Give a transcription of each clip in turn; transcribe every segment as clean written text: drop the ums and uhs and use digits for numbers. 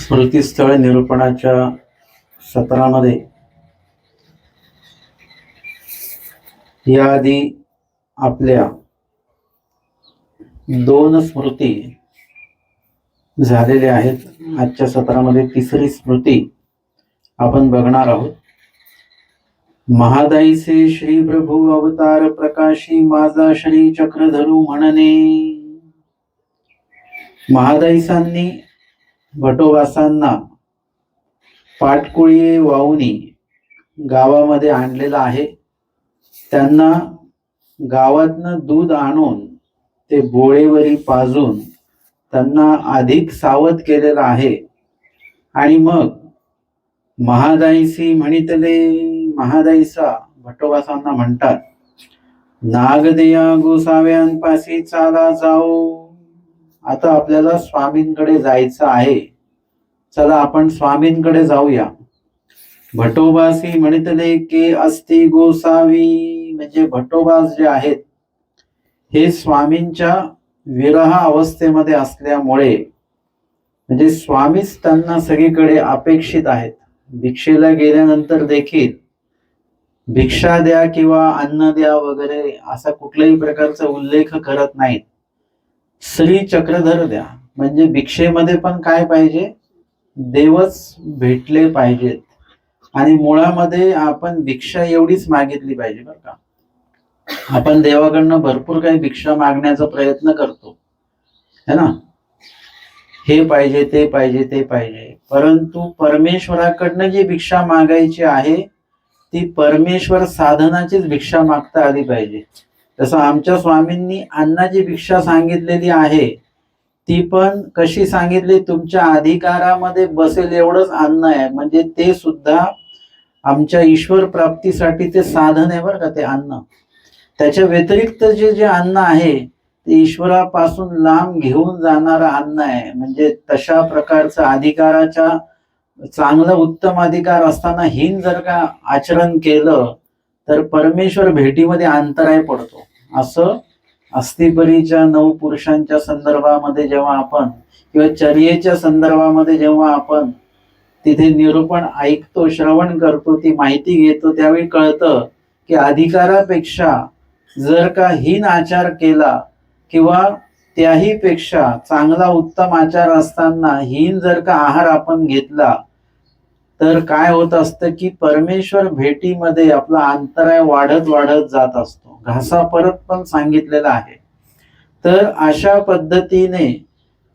स्मृतीस्थळ निरूपणाच्या सत्रामध्ये याआधी आपल्या 2 स्मृती झालेल्या आहेत. आजच्या सत्रामध्ये तिसरी स्मृती आपण बघणार आहोत. महादाईचे श्री प्रभू अवतार प्रकाशी माझा श्री चक्रधरू म्हणणे. महादाईसांनी भटोबासांना पाटकुळी वाहुनी गावामध्ये आणलेला आहे. त्यांना गावातनं दूध आणून ते बोळेवरी पाजून त्यांना अधिक सावध केलेलं आहे. आणि मग महादाईसी म्हणितले महादाईसा भटोबासांना म्हणतात, नागदेया गोसाव्यांपाशी चाला जाओ. आता आपल्याला स्वामींकडे जायचं आहे, चला आपण स्वामींकडे जाऊया. भटोबासी म्हणितले के अस्ति गोसावी, म्हणजे भटोबास जे आहेत हे स्वामींच्या विरह अवस्थेमध्ये असल्यामुळे म्हणजे स्वामीच त्यांना सगळीकडे अपेक्षित आहेत. भिक्षेला गेल्यानंतर देखील भिक्षा द्या किंवा अन्न द्या वगैरे असा कुठल्याही प्रकारचा उल्लेख करत नाहीत. श्री चक्रधर द्या, म्हणजे भिक्षेमध्ये पण काय पाहिजे, देवच भेटले पाहिजेत. आणि मुळामध्ये आपण भिक्षा एवढीच मागितली पाहिजे बरं का. आपण देवाकडनं भरपूर काही भिक्षा मागण्याचा प्रयत्न करतो है ना, हे पाहिजे ते पाहिजे ते पाहिजे, परंतु परमेश्वराकडनं जी भिक्षा मागायची आहे ती परमेश्वर साधनाचीच भिक्षा मागता आली पाहिजे. तसं आमच्या स्वामींनी अन्नाची भिक्षा सांगितलेली आहे, ती पण कशी सांगितली, तुमच्या अधिकारामध्ये बसेल एवढंच अन्न आहे. म्हणजे ते सुद्धा आमच्या ईश्वर प्राप्तीसाठी ते साधन आहे बरं का ते अन्न. त्याच्या व्यतिरिक्त जे अन्न आहे ते ईश्वरापासून लांब घेऊन जाणारं अन्न आहे. म्हणजे तशा प्रकारचं अधिकाराच्या चांगलं उत्तम अधिकार असताना हीन जर का आचरण केलं तर परमेश्वर भेटीमध्ये अंतराय पडतो. असं अस्तिपरीच्या 9 पुरुषांच्या संदर्भामध्ये जेव्हा आपण किंवा चर्येच्या संदर्भामध्ये जेव्हा आपण तिथे निरूपण ऐकतो, श्रवण करतो, ती माहिती घेतो, त्यावेळी कळतं की अधिकारापेक्षा जर का हीन आचार केला किंवा त्याही पेक्षा चांगला उत्तम आचार असताना हीन जर का आहार आपण घेतला तर काय होत असतं की परमेश्वर भेटीमध्ये आपला अंतराय वाढत वाढत जात असतो. घासा परत पण सांगितलेला आहे. तर अशा पद्धतीने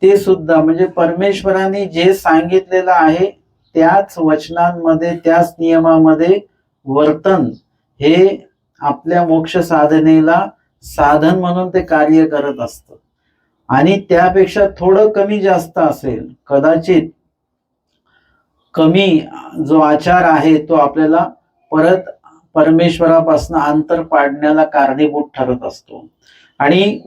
ते सुद्धा म्हणजे परमेश्वराने जे सांगितलेलं आहे त्याच वचनांमध्ये त्याच नियमामध्ये वर्तन हे आपल्या मोक्ष साधनेला साधन म्हणून ते कार्य करत असतं. आणि त्यापेक्षा थोडं कमी जास्त असेल, कदाचित कमी जो आचार आहे तो आपल्याला परत परमेश्वरापासून अंतर पाडण्याला कारणीभूत ठरत असतो. आणि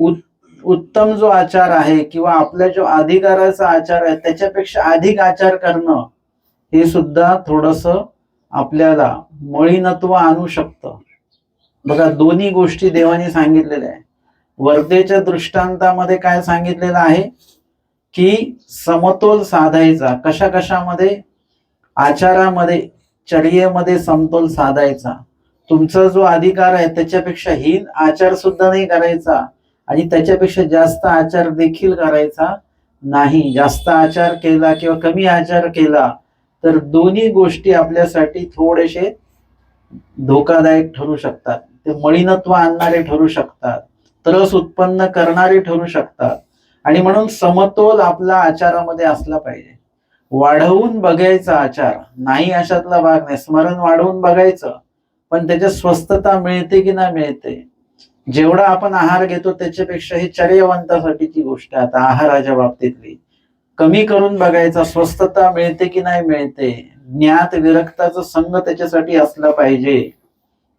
उत्तम जो आचार आहे किंवा आपल्या जो अधिकाराचा आचार आहे त्याच्यापेक्षा अधिक आचार करणं हे सुद्धा थोडस आपल्याला मळीनत्व आणू शकतं. बघा, दोन्ही गोष्टी देवाने सांगितलेल्या आहे. वर्धेच्या दृष्टांतामध्ये काय सांगितलेलं आहे की समतोल साधायचा. कशा कशामध्ये, आचारामध्ये, चर्येमध्ये समतोल साधायचा. तुमचा जो अधिकार आहे त्याच्यापेक्षा हीन आचार सुद्धा नाही करायचा आणि त्याच्यापेक्षा जास्त आचार देखील करायचा नाही. जास्त आचार केला किंवा कमी आचार केला तर दोन्ही गोष्टी आपल्यासाठी थोडेसे धोकादायक ठरू शकतात. ते मळीनत्व आणणारे ठरू शकतात, त्रस उत्पन्न करणारे ठरू शकतात. आणि म्हणून समतोल आपला आचारामध्ये असला पाहिजे. वाढवून बघायचा आचार नाही अशातला भाग नाही. स्मरण वाढवून बघायचं, पण त्याच्यात स्वस्थता मिळते की नाही मिळते. जेवढा आपण आहार घेतो त्याच्यापेक्षा ही चर्यवंतासाठीची गोष्ट आहे. आता आहाराच्या बाबतीतली कमी करून बघायचा, स्वस्थता मिळते की नाही मिळते. ज्ञात विरक्ताचा संग त्याच्यासाठी असला पाहिजे.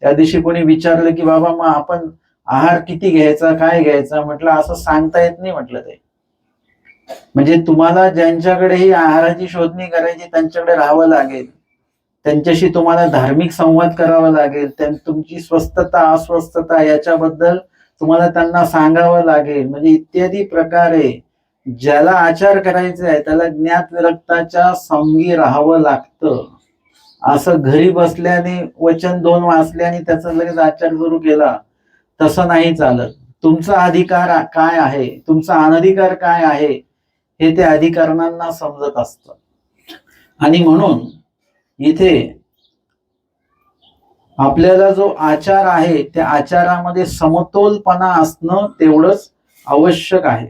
त्या दिवशी कोणी विचारलं की बाबा मग आपण आहार किती घ्यायचा, काय घ्यायचा, म्हटलं असं सांगता येत नाही. म्हटलं ते म्हणजे तुम्हाला ज्यांच्याकडे ही आहाराची शोधणी करायची त्यांच्याकडे राहावं लागेल, त्यांच्याशी तुम्हाला धार्मिक संवाद करावा लागेल, तुमची स्वस्थता अस्वस्थता याच्याबद्दल तुम्हाला त्यांना सांगावं लागेल. म्हणजे इत्यादी प्रकारे ज्याला आचार करायचे आहे त्याला ज्ञात विरक्ताच्या संगी राहावं लागतं. असं घरी बसल्याने वचन 2 वाचल्याने त्याचा लगेच आचार सुरू केला तसं नाही चालत. तुमचा अधिकार काय आहे, तुमचा अनधिकार काय आहे हे त्या अधिकाऱ्यांना समजत असतं. आणि म्हणून इथे आपल्याला जो आचार आहे त्या आचारामध्ये समतोलपणा असणं तेवढंच आवश्यक आहे.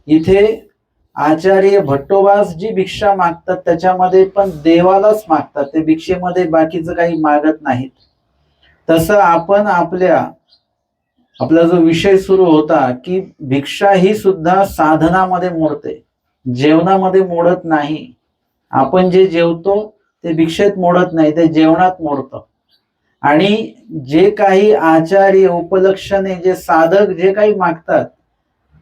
इथे आचार्य भट्टोबास जी भिक्षा मागतात त्याच्यामध्ये पण देवालाच मागतात, ते भिक्षेमध्ये बाकीचं काही मागत नाहीत. तसं आपण आपला जो विषय सुरू होता की भिक्षा ही सुद्धा साधनामध्ये मोडते, जेवणामध्ये मोडत नाही. आपण जे जेवतो ते भिक्षेत मोडत नाही, ते जेवणात मोडतं. आणि जे काही आचार्य उपलक्षणे जे साधक जे काही मागतात,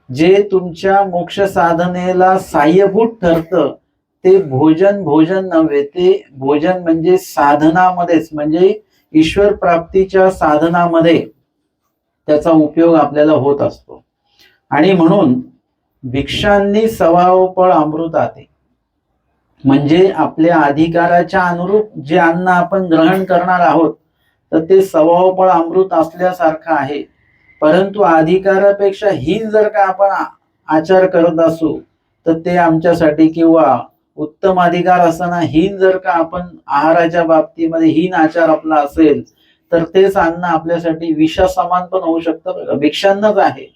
जे तुमच्या मोक्ष साधनेला सहाय्यभूत ठरतं, ते भोजन नव्हे, ते भोजन म्हणजे साधनामध्येच, म्हणजे ईश्वर प्राप्तीच्या साधनामध्ये त्याचा उपयोग आपल्याला होत असतो. आणि म्हणून भिक्षांनी सवावपळ अमृताते, म्हणजे आपल्या अधिकाराच्या अनुरूप जे अन्न आपण ग्रहण करणार आहोत तर ते सवावपळ अमृत असल्यासारखं आहे. परंतु अधिकारापेक्षा हीन जर का आपण आचार करत असू तर ते आमच्यासाठी, किंवा उत्तम अधिकार असताना हीन जर का आपण आहाराच्या बाबतीमध्ये हीन आचार आपला असेल तर तेच अन्न आपल्यासाठी विषासमान पण होऊ शकतं. भिक्षांनाच आहे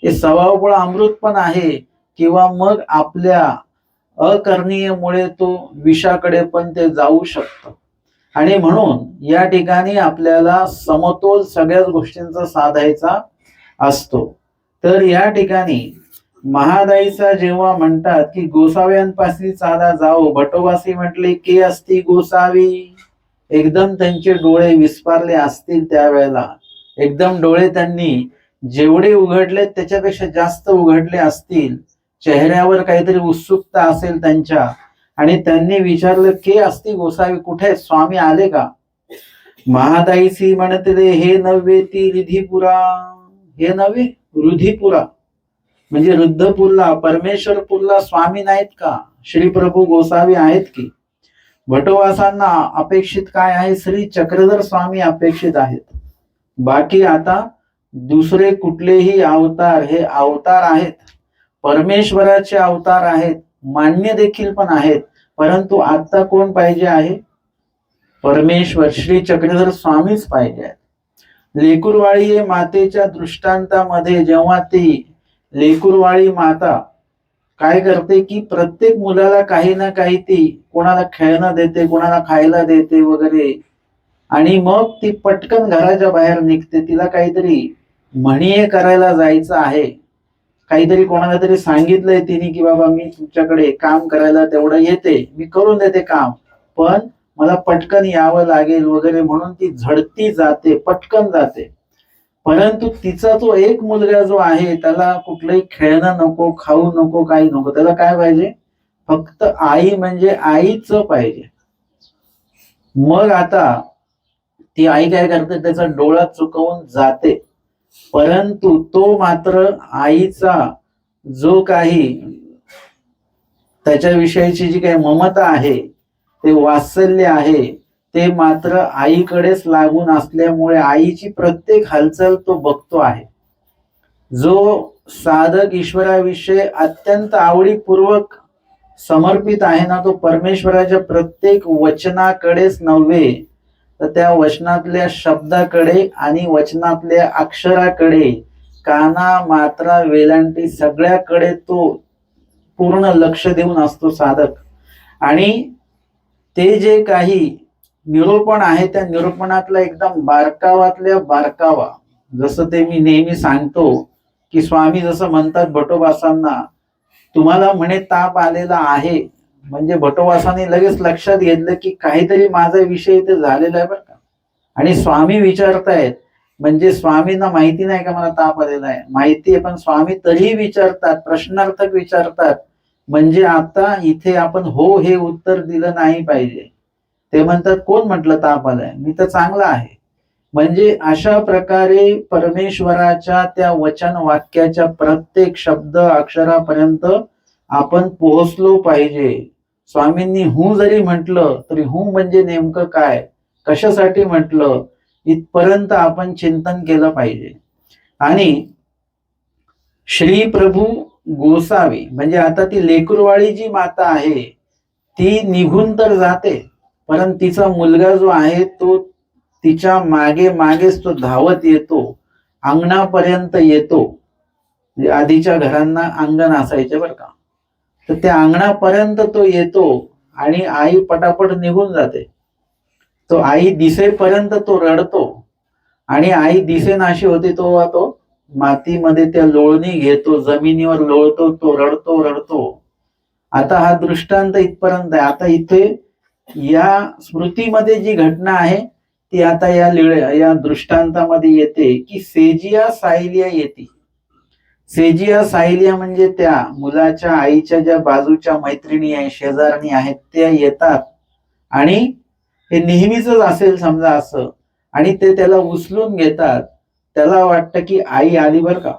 हे सवावपळ अमृत पण आहे, किंवा मग आपल्या अकरणीयमुळे तो विषाकडे पण ते जाऊ शकतं. आणि म्हणून या ठिकाणी आपल्याला समतोल सगळ्याच गोष्टींचा साधायचा असतो. तर या ठिकाणी महादाईचा जेव्हा म्हणतात की गोसाव्यांपाशी चाला जाओ, भटोबासी म्हटले की असती गोसावी, एकदम त्यांचे डोळे विस्पारले असतील त्यावेळेला, एकदम डोळे त्यांनी जेवढे उघडले त्याच्यापेक्षा जास्त उघडले असतील, चेहऱ्यावर काहीतरी उत्सुकता असेल त्यांच्या, आणि त्यांनी विचारलं के असती गोसावी, कुठे स्वामी आले का? महादाईसी म्हणते हे नव्हे ती रिधीपुरा, हे नव्हे रुधिपुरा, म्हणजे रुद्धपूरला परमेश्वरपूरला स्वामी नाहीत का? श्री प्रभू गोसावी आहेत की. भटोबासांना अपेक्षित काय आहे? श्री चक्रधर स्वामी अपेक्षित आहेत. बाकी आता दुसरे कुठलेही अवतार हे अवतार आहेत, परमेश्वराचे अवतार आहेत, मान्य देखील पण आहेत, परंतु आता कोण पाहिजे आहे? परमेश्वर श्री चक्रधर स्वामीच पाहिजे आहेत. लेकुरवाळी मातेच्या दृष्टांतामध्ये जेव्हा ती लेकुरवाळी माता काय करते की प्रत्येक मुलाला काही ना काही ती कोणाला खेळणं देते, कोणाला खायला देते वगैरे, आणि मग ती पटकन घराच्या बाहेर निघते. तिला काहीतरी म्हणीये करायला जायचं आहे, काहीतरी कोणाला तरी सांगितलंय तिने की बाबा मी तुमच्याकडे काम करायला तेवढं येते, मी करून देते काम, पण मला पटकन यावं लागेल वगैरे, म्हणून ती झडती जाते, पटकन जाते. परंतु तिचा जो एक मुलगा जो आहे त्याला कुठलंही खेळणं नको, खाऊ नको, काही नको, त्याला काय पाहिजे? फक्त आई, म्हणजे आईच पाहिजे. मग आता ती आई काय करते? त्याचा डोळा चुकवून जाते. परंतु तो मात्र आईचा जो काही त्याच्याविषयीची जी काही ममता आहे, ते वात्सल्य आहे, ते मात्र आईकडेच लागून असल्यामुळे आईची प्रत्येक हालचाल तो बघतो आहे. जो साधक ईश्वराविषयी अत्यंत आवडीपूर्वक समर्पित आहे ना, तो परमेश्वराच्या प्रत्येक वचनाकडेच नव्हे तर त्या वचनातल्या शब्दाकडे आणि वचनातल्या अक्षराकडे, काना मात्रा वेलांटी सगळ्याकडे तो पूर्ण लक्ष देऊन असतो साधक. आणि ते जे काही निरूपण आहे त्या निरूपणातला एकदम बारकावातल्या बारकावा, जसं ते मी नेहमी सांगतो की स्वामी जसं म्हणतात भटोबासांना, तुम्हाला म्हणे ताप आलेला आहे, म्हणजे भटोबासांनी लगेच लक्षात घेतलं की काहीतरी माझा विषय इथे झालेला आहे बरं का. आणि स्वामी विचारतायत, म्हणजे स्वामींना माहिती नाही का मला ताप आलेला आहे? माहिती आहे, पण स्वामी तरीही विचारतात, प्रश्नार्थक विचारतात. म्हणजे आता इथे आपण हो हे उत्तर दिलं नाही पाहिजे. ते म्हणतात कोण म्हटलं ताप आलाय? मी तर चांगला आहे. म्हणजे अशा प्रकारे परमेश्वराच्या त्या वचन वाक्याच्या प्रत्येक शब्द अक्षरापर्यंत आपण पोहोचलो पाहिजे. स्वामींनी हूं जरी म्हटलं तरी हूं म्हणजे नेमकं काय, कशासाठी म्हटलं, इथपर्यंत आपण चिंतन केलं पाहिजे. आणि श्री प्रभू गोसावी म्हणजे आता ती लेकरवाळी जी माता आहे ती निघून तर जाते, परंतु तिचा मुलगा जो आहे तो तिच्या मागे मागेच तो धावत येतो, अंगणापर्यंत येतो. म्हणजे आधीच्या घरांना अंगण असायचे बरं का, तर त्या अंगणापर्यंत तो येतो आणि आई पटापट निघून जाते. तो आई दिसेपर्यंत तो रडतो आणि आई दिसेनाशी होते तो मातीमध्ये त्या लोळणी घेतो, जमिनीवर लोळतो, तो रडतो रडतो. आता हा दृष्टांत इथपर्यंत आहे. आता इथे या स्मृतीमध्ये जी घटना आहे ती आता या दृष्टांतामध्ये येते की सेजिया सायलिया येते. सेजिया सायलिया म्हणजे त्या मुलाच्या आईच्या ज्या बाजूच्या मैत्रिणी आहे, शेजारणी आहेत, त्या येतात आणि हे नेहमीच असेल समजा असं, आणि ते त्याला उचलून घेतात. त्याला वाटतं की आई आली बर का,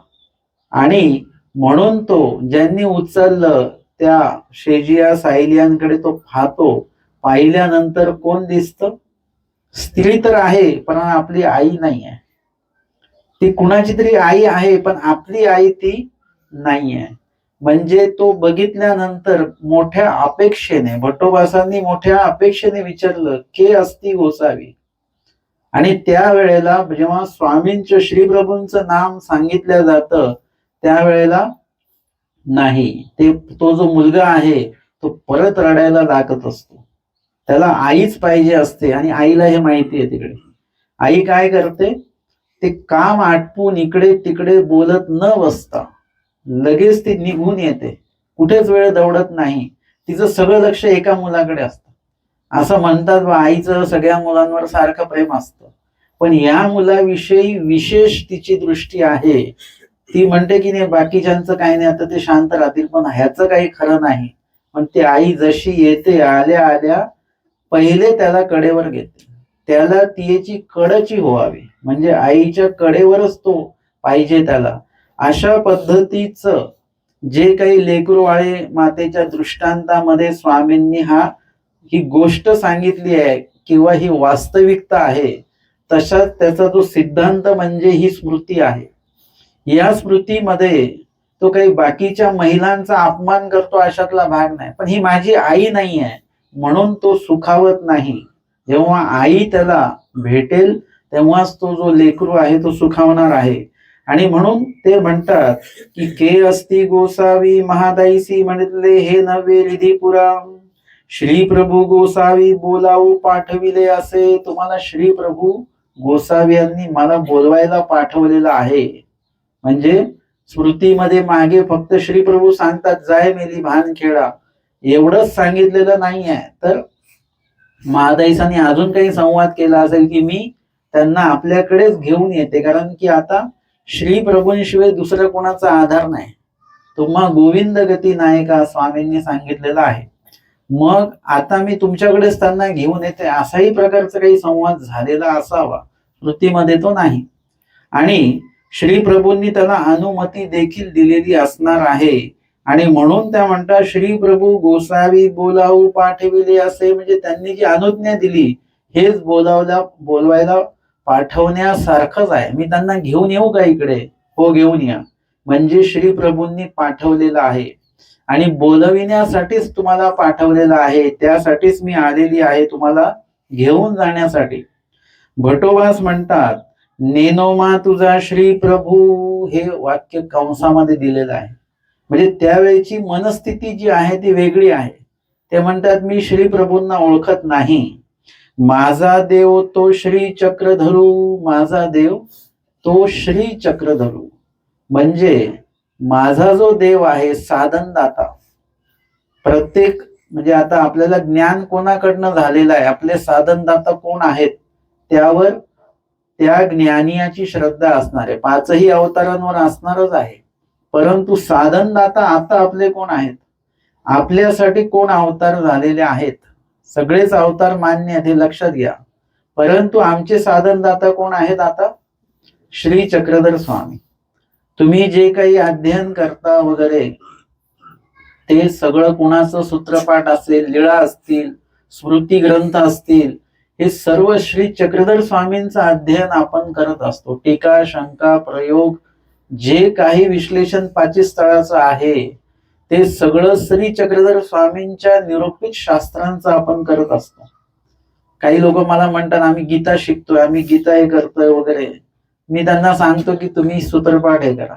आणि म्हणून तो ज्यांनी उचललं त्या शेजिया सायलियांकडे तो पाहतो. पाहिल्यानंतर कोण दिसतं? स्त्री तर आहे पण आपली आई नाही आहे. ती कुणाची तरी आई आहे पण आपली आई ती नाही आहे. म्हणजे तो बघितल्यानंतर मोठ्या अपेक्षेने, भट्टोबासांनी मोठ्या अपेक्षेने विचारलं, के असती गोसावी. आणि त्यावेळेला जेव्हा स्वामींचं श्रीप्रभूंचं नाम सांगितलं जातं त्यावेळेला नाही, तो जो मुलगा आहे तो परत रडायला लागत असतो. त्याला आईच पाहिजे असते आणि आईला हे माहिती आहे. तिकडे आई काय करते, ते काम आटपून इकडे तिकडे बोलत न बसता लगेच ती निघून येते, कुठेच वेळ दौडत नाही. तिचं सगळं लक्ष एका मुलाकडे असतं. असं म्हणतात आईचं सगळ्या मुलांवर सारखं प्रेम असतं, पण या मुलाविषयी विशेष तिची दृष्टी आहे. ती म्हणते की नाही बाकीच्यांचं काही नाही, आता ते शांत राहतील, पण ह्याचं काही खरं नाही. पण ती आई जशी येते आल्या आल्या पहिले त्याला कडेवर घेते. त्याला तिची कडची व्हावी, म्हणजे आईच्या कडेवरच तो पाहिजे त्याला. अशा पद्धतीचं जे काही लेकरवाळे मातेच्या दृष्टांतामध्ये स्वामींनी ही गोष्ट सांगितली आहे किंवा ही वास्तविकता आहे, तशाच त्याचा जो सिद्धांत म्हणजे ही स्मृती आहे. या स्मृतीमध्ये तो काही बाकीच्या महिलांचा अपमान करतो अशातला भाग नाही, पण ही माझी आई नाही आहे म्हणून तो सुखावत नाही. जेव्हा आई त्याला भेटेल तेव्हाच तो जो लेकरू आहे तो सुखावणार आहे. आणि म्हणून ते म्हणतात की के असती गोसावी महादाईसी म्हणले हे नव्हे रिधीपुरा. श्री प्रभू गोसावी बोलावू पाठविले असे. तुम्हाला श्री प्रभू गोसावी यांनी मला बोलवायला पाठवलेलं आहे. म्हणजे स्मृतीमध्ये मागे फक्त श्री प्रभू सांगतात जाय मेली भान खेळा, एवढंच सांगितलेलं नाही आहे. तर महादाईसांनी अजून काही संवाद केला असेल की मी त्यांना आपल्याकडेच घेऊन येते, कारण की आता श्री प्रभूंशिवाय दुसऱ्या कोणाचा आधार नाही. तुम्हा गोविंद गती नायका स्वामींनी सांगितलेलं आहे. मग आता मी तुमच्याकडेच त्यांना घेऊन येते, असाही प्रकारचा काही संवाद झालेला असावा. स्मृतीमध्ये तो नाही. आणि श्री प्रभूंनी त्याला अनुमती देखील दिलेली असणार आहे. आणि म्हणून त्या म्हणतात श्री प्रभू गोसावी बोलावू पाठविले असे. म्हणजे त्यांनी जी अनुज्ञा दिली हेच बोलवायला पाठवण्यासारखंच आहे. मी त्यांना घेऊन येऊ का इकडे? हो घेऊन या. म्हणजे श्री प्रभूंनी पाठवलेलं आहे आणि बोलविण्यासाठीच तुम्हाला पाठवलेलं आहे, त्यासाठीच मी आलेली आहे तुम्हाला घेऊन जाण्यासाठी. भटोबास म्हणतात नेनोमा तुझा श्री प्रभू. हे वाक्य कंसामध्ये दिलेलं आहे. म्हणजे त्यावेळेची मनस्थिती जी आहे ती वेगळी आहे. ते म्हणतात मी श्री प्रभूंना ओळखत नाही. माझा देव तो श्री चक्रधरू. माझा देव तो श्री चक्रधरू म्हणजे माझा जो देव आहे साधनदाता. प्रत्येक म्हणजे आता आपल्याला ज्ञान कोणाकडनं झालेलं आहे, आपले साधनदाता कोण आहेत त्यावर त्या ज्ञानियाची श्रद्धा असणार आहे. पाचही अवतारांवर असणारच आहे. परंतु साधनदाता आता आपले कोण आहेत, आपल्यासाठी कोण अवतार झालेले आहेत? सगळेच अवतार मान्य आहेत हे लक्षात घ्या. परंतु आमचे साधनदाता कोण आहेत आता? श्री चक्रधर स्वामी. तुम्ही जे काही अध्ययन करता वगैरे ते सगळं कुणाचं सूत्रपाठ असेल, लीळा असतील, स्मृती ग्रंथ असतील, हे सर्व श्री चक्रधर स्वामींचं अध्ययन आपण करत असतो. टीका, शंका, प्रयोग, जे काही विश्लेषण पाचीस्थळाचं आहे ते सगळं श्री चक्रधर स्वामींच्या निरूपित शास्त्रांचं आपण करत असतो. काही लोक मला म्हणतात आम्ही गीता शिकतोय, आम्ही गीता हे करतोय वगैरे. मी त्यांना सांगतो की तुम्ही सूत्रपाठ हे करा.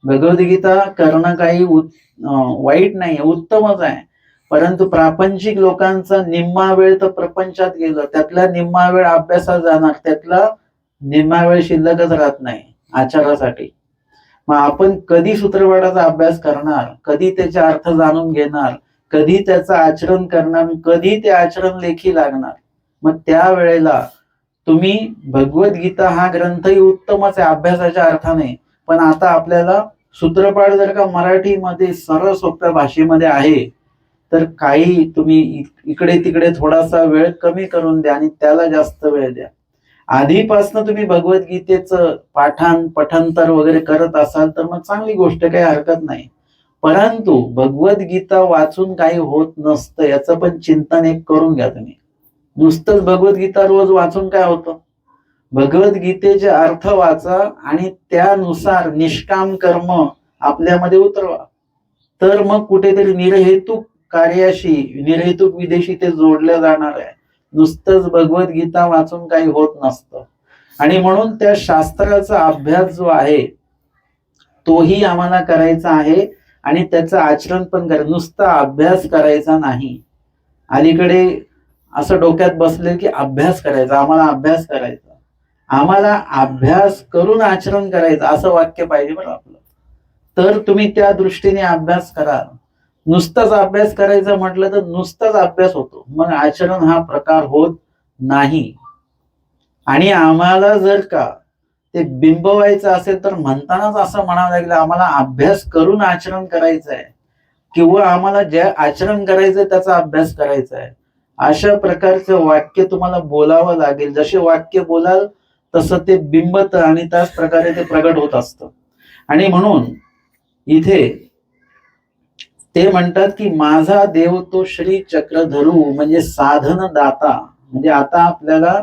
भगवद्गीता करणं काही वाईट नाही, उत्तमच आहे. परंतु प्रापंचिक लोकांचा निम्मा वेळ तर प्रपंचात गेलं, त्यातला निम्मा वेळ अभ्यासात जाणार, त्यातला निम्मा वेळ शिल्लकच राहत नाही आचारासाठी. मग आपण कधी सूत्रपाठाचा अभ्यास करणार, कधी त्याचे अर्थ जाणून घेणार, कधी त्याचं आचरण करणार, कधी ते आचरण लेखी लागणार. मग त्यावेळेला तुम्ही भगवद्गीता हा ग्रंथही उत्तमच आहे अभ्यासाच्या अर्थाने, पण आता आपल्याला सूत्रपाठ जर का मराठीमध्ये सरळ सोप्या भाषेमध्ये आहे तर काही तुम्ही इकडे तिकडे थोडासा वेळ कमी करून द्या आणि त्याला जास्त वेळ द्या. आधीपासून तुम्ही भगवद्गीतेचं पठांतर वगैरे करत असाल तर मग चांगली गोष्ट, काही हरकत नाही. परंतु भगवद्गीता वाचून काही होत नसतं, याचं पण चिंतन एक करून घ्या तुम्ही. नुसतंच भगवद्गीता रोज वाचून काय होतं? भगवद्गीतेचे अर्थ वाचा आणि त्यानुसार निष्काम कर्म आपल्यामध्ये उतरवा, तर मग कुठेतरी निर्हेतुक कार्याशी, निर्हेतुक विदेशी ते जोडलं जाणार आहे. नुसतंच भगवद्गीता वाचून काही होत नसतं. आणि म्हणून त्या शास्त्राचा अभ्यास जो आहे तोही आम्हाला करायचा आहे आणि त्याचं आचरण पण करायचं. नुसता अभ्यास करायचा नाही. अलीकडे असं डोक्यात बसले की अभ्यास करायचा, आम्हाला अभ्यास करायचा. आम्हाला अभ्यास करून आचरण करायचं असं वाक्य पाहिजे बरं आपलं. तर तुम्ही त्या दृष्टीने अभ्यास करा. नुसताच अभ्यास करायचा म्हटलं तर नुसताच अभ्यास होतो, मग आचरण हा प्रकार होत नाही. आणि आम्हाला जर का ते बिंबवायचं असेल तर म्हणतानाच असं म्हणावं लागेल आम्हाला अभ्यास करून आचरण करायचं आहे, किंवा आम्हाला ज्या आचरण करायचंय त्याचा अभ्यास करायचा आहे. अशा प्रकारचं वाक्य तुम्हाला बोलावं लागेल. जसे वाक्य बोलाल तसं ते बिंबत आणि त्याच प्रकारे ते प्रगट होत असतं. आणि म्हणून इथे ते म्हणतात की माझा देव तो श्री चक्रधरू, म्हणजे साधन दाता. म्हणजे आता आपल्याला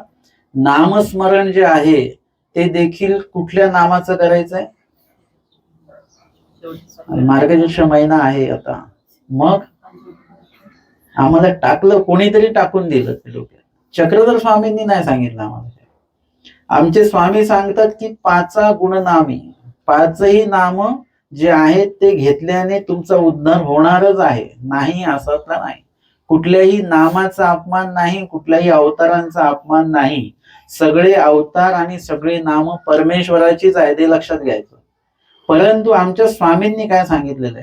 नामस्मरण जे आहे ते देखील कुठल्या नामाचं करायचंय? मार्गशीर्ष महिना आहे आता. मग आम्हाला टाकलं, कोणीतरी टाकून दिलं ते डोक्यात. चक्रधर स्वामींनी नाही सांगितलं आम्हाला. आमचे स्वामी सांगतात की पाचा गुणनामी, पाचही नाम जे आहेत ते घेतल्याने तुमचा उद्धार होणारच आहे, नाही असं तर नाही. कुठल्याही नामाचा अपमान नाही, कुठल्याही अवतारांचा अपमान नाही. सगळे अवतार आणि सगळे नाम परमेश्वराचीच आहे, ते लक्षात घ्यायचं. परंतु आमच्या स्वामींनी काय सांगितलेलं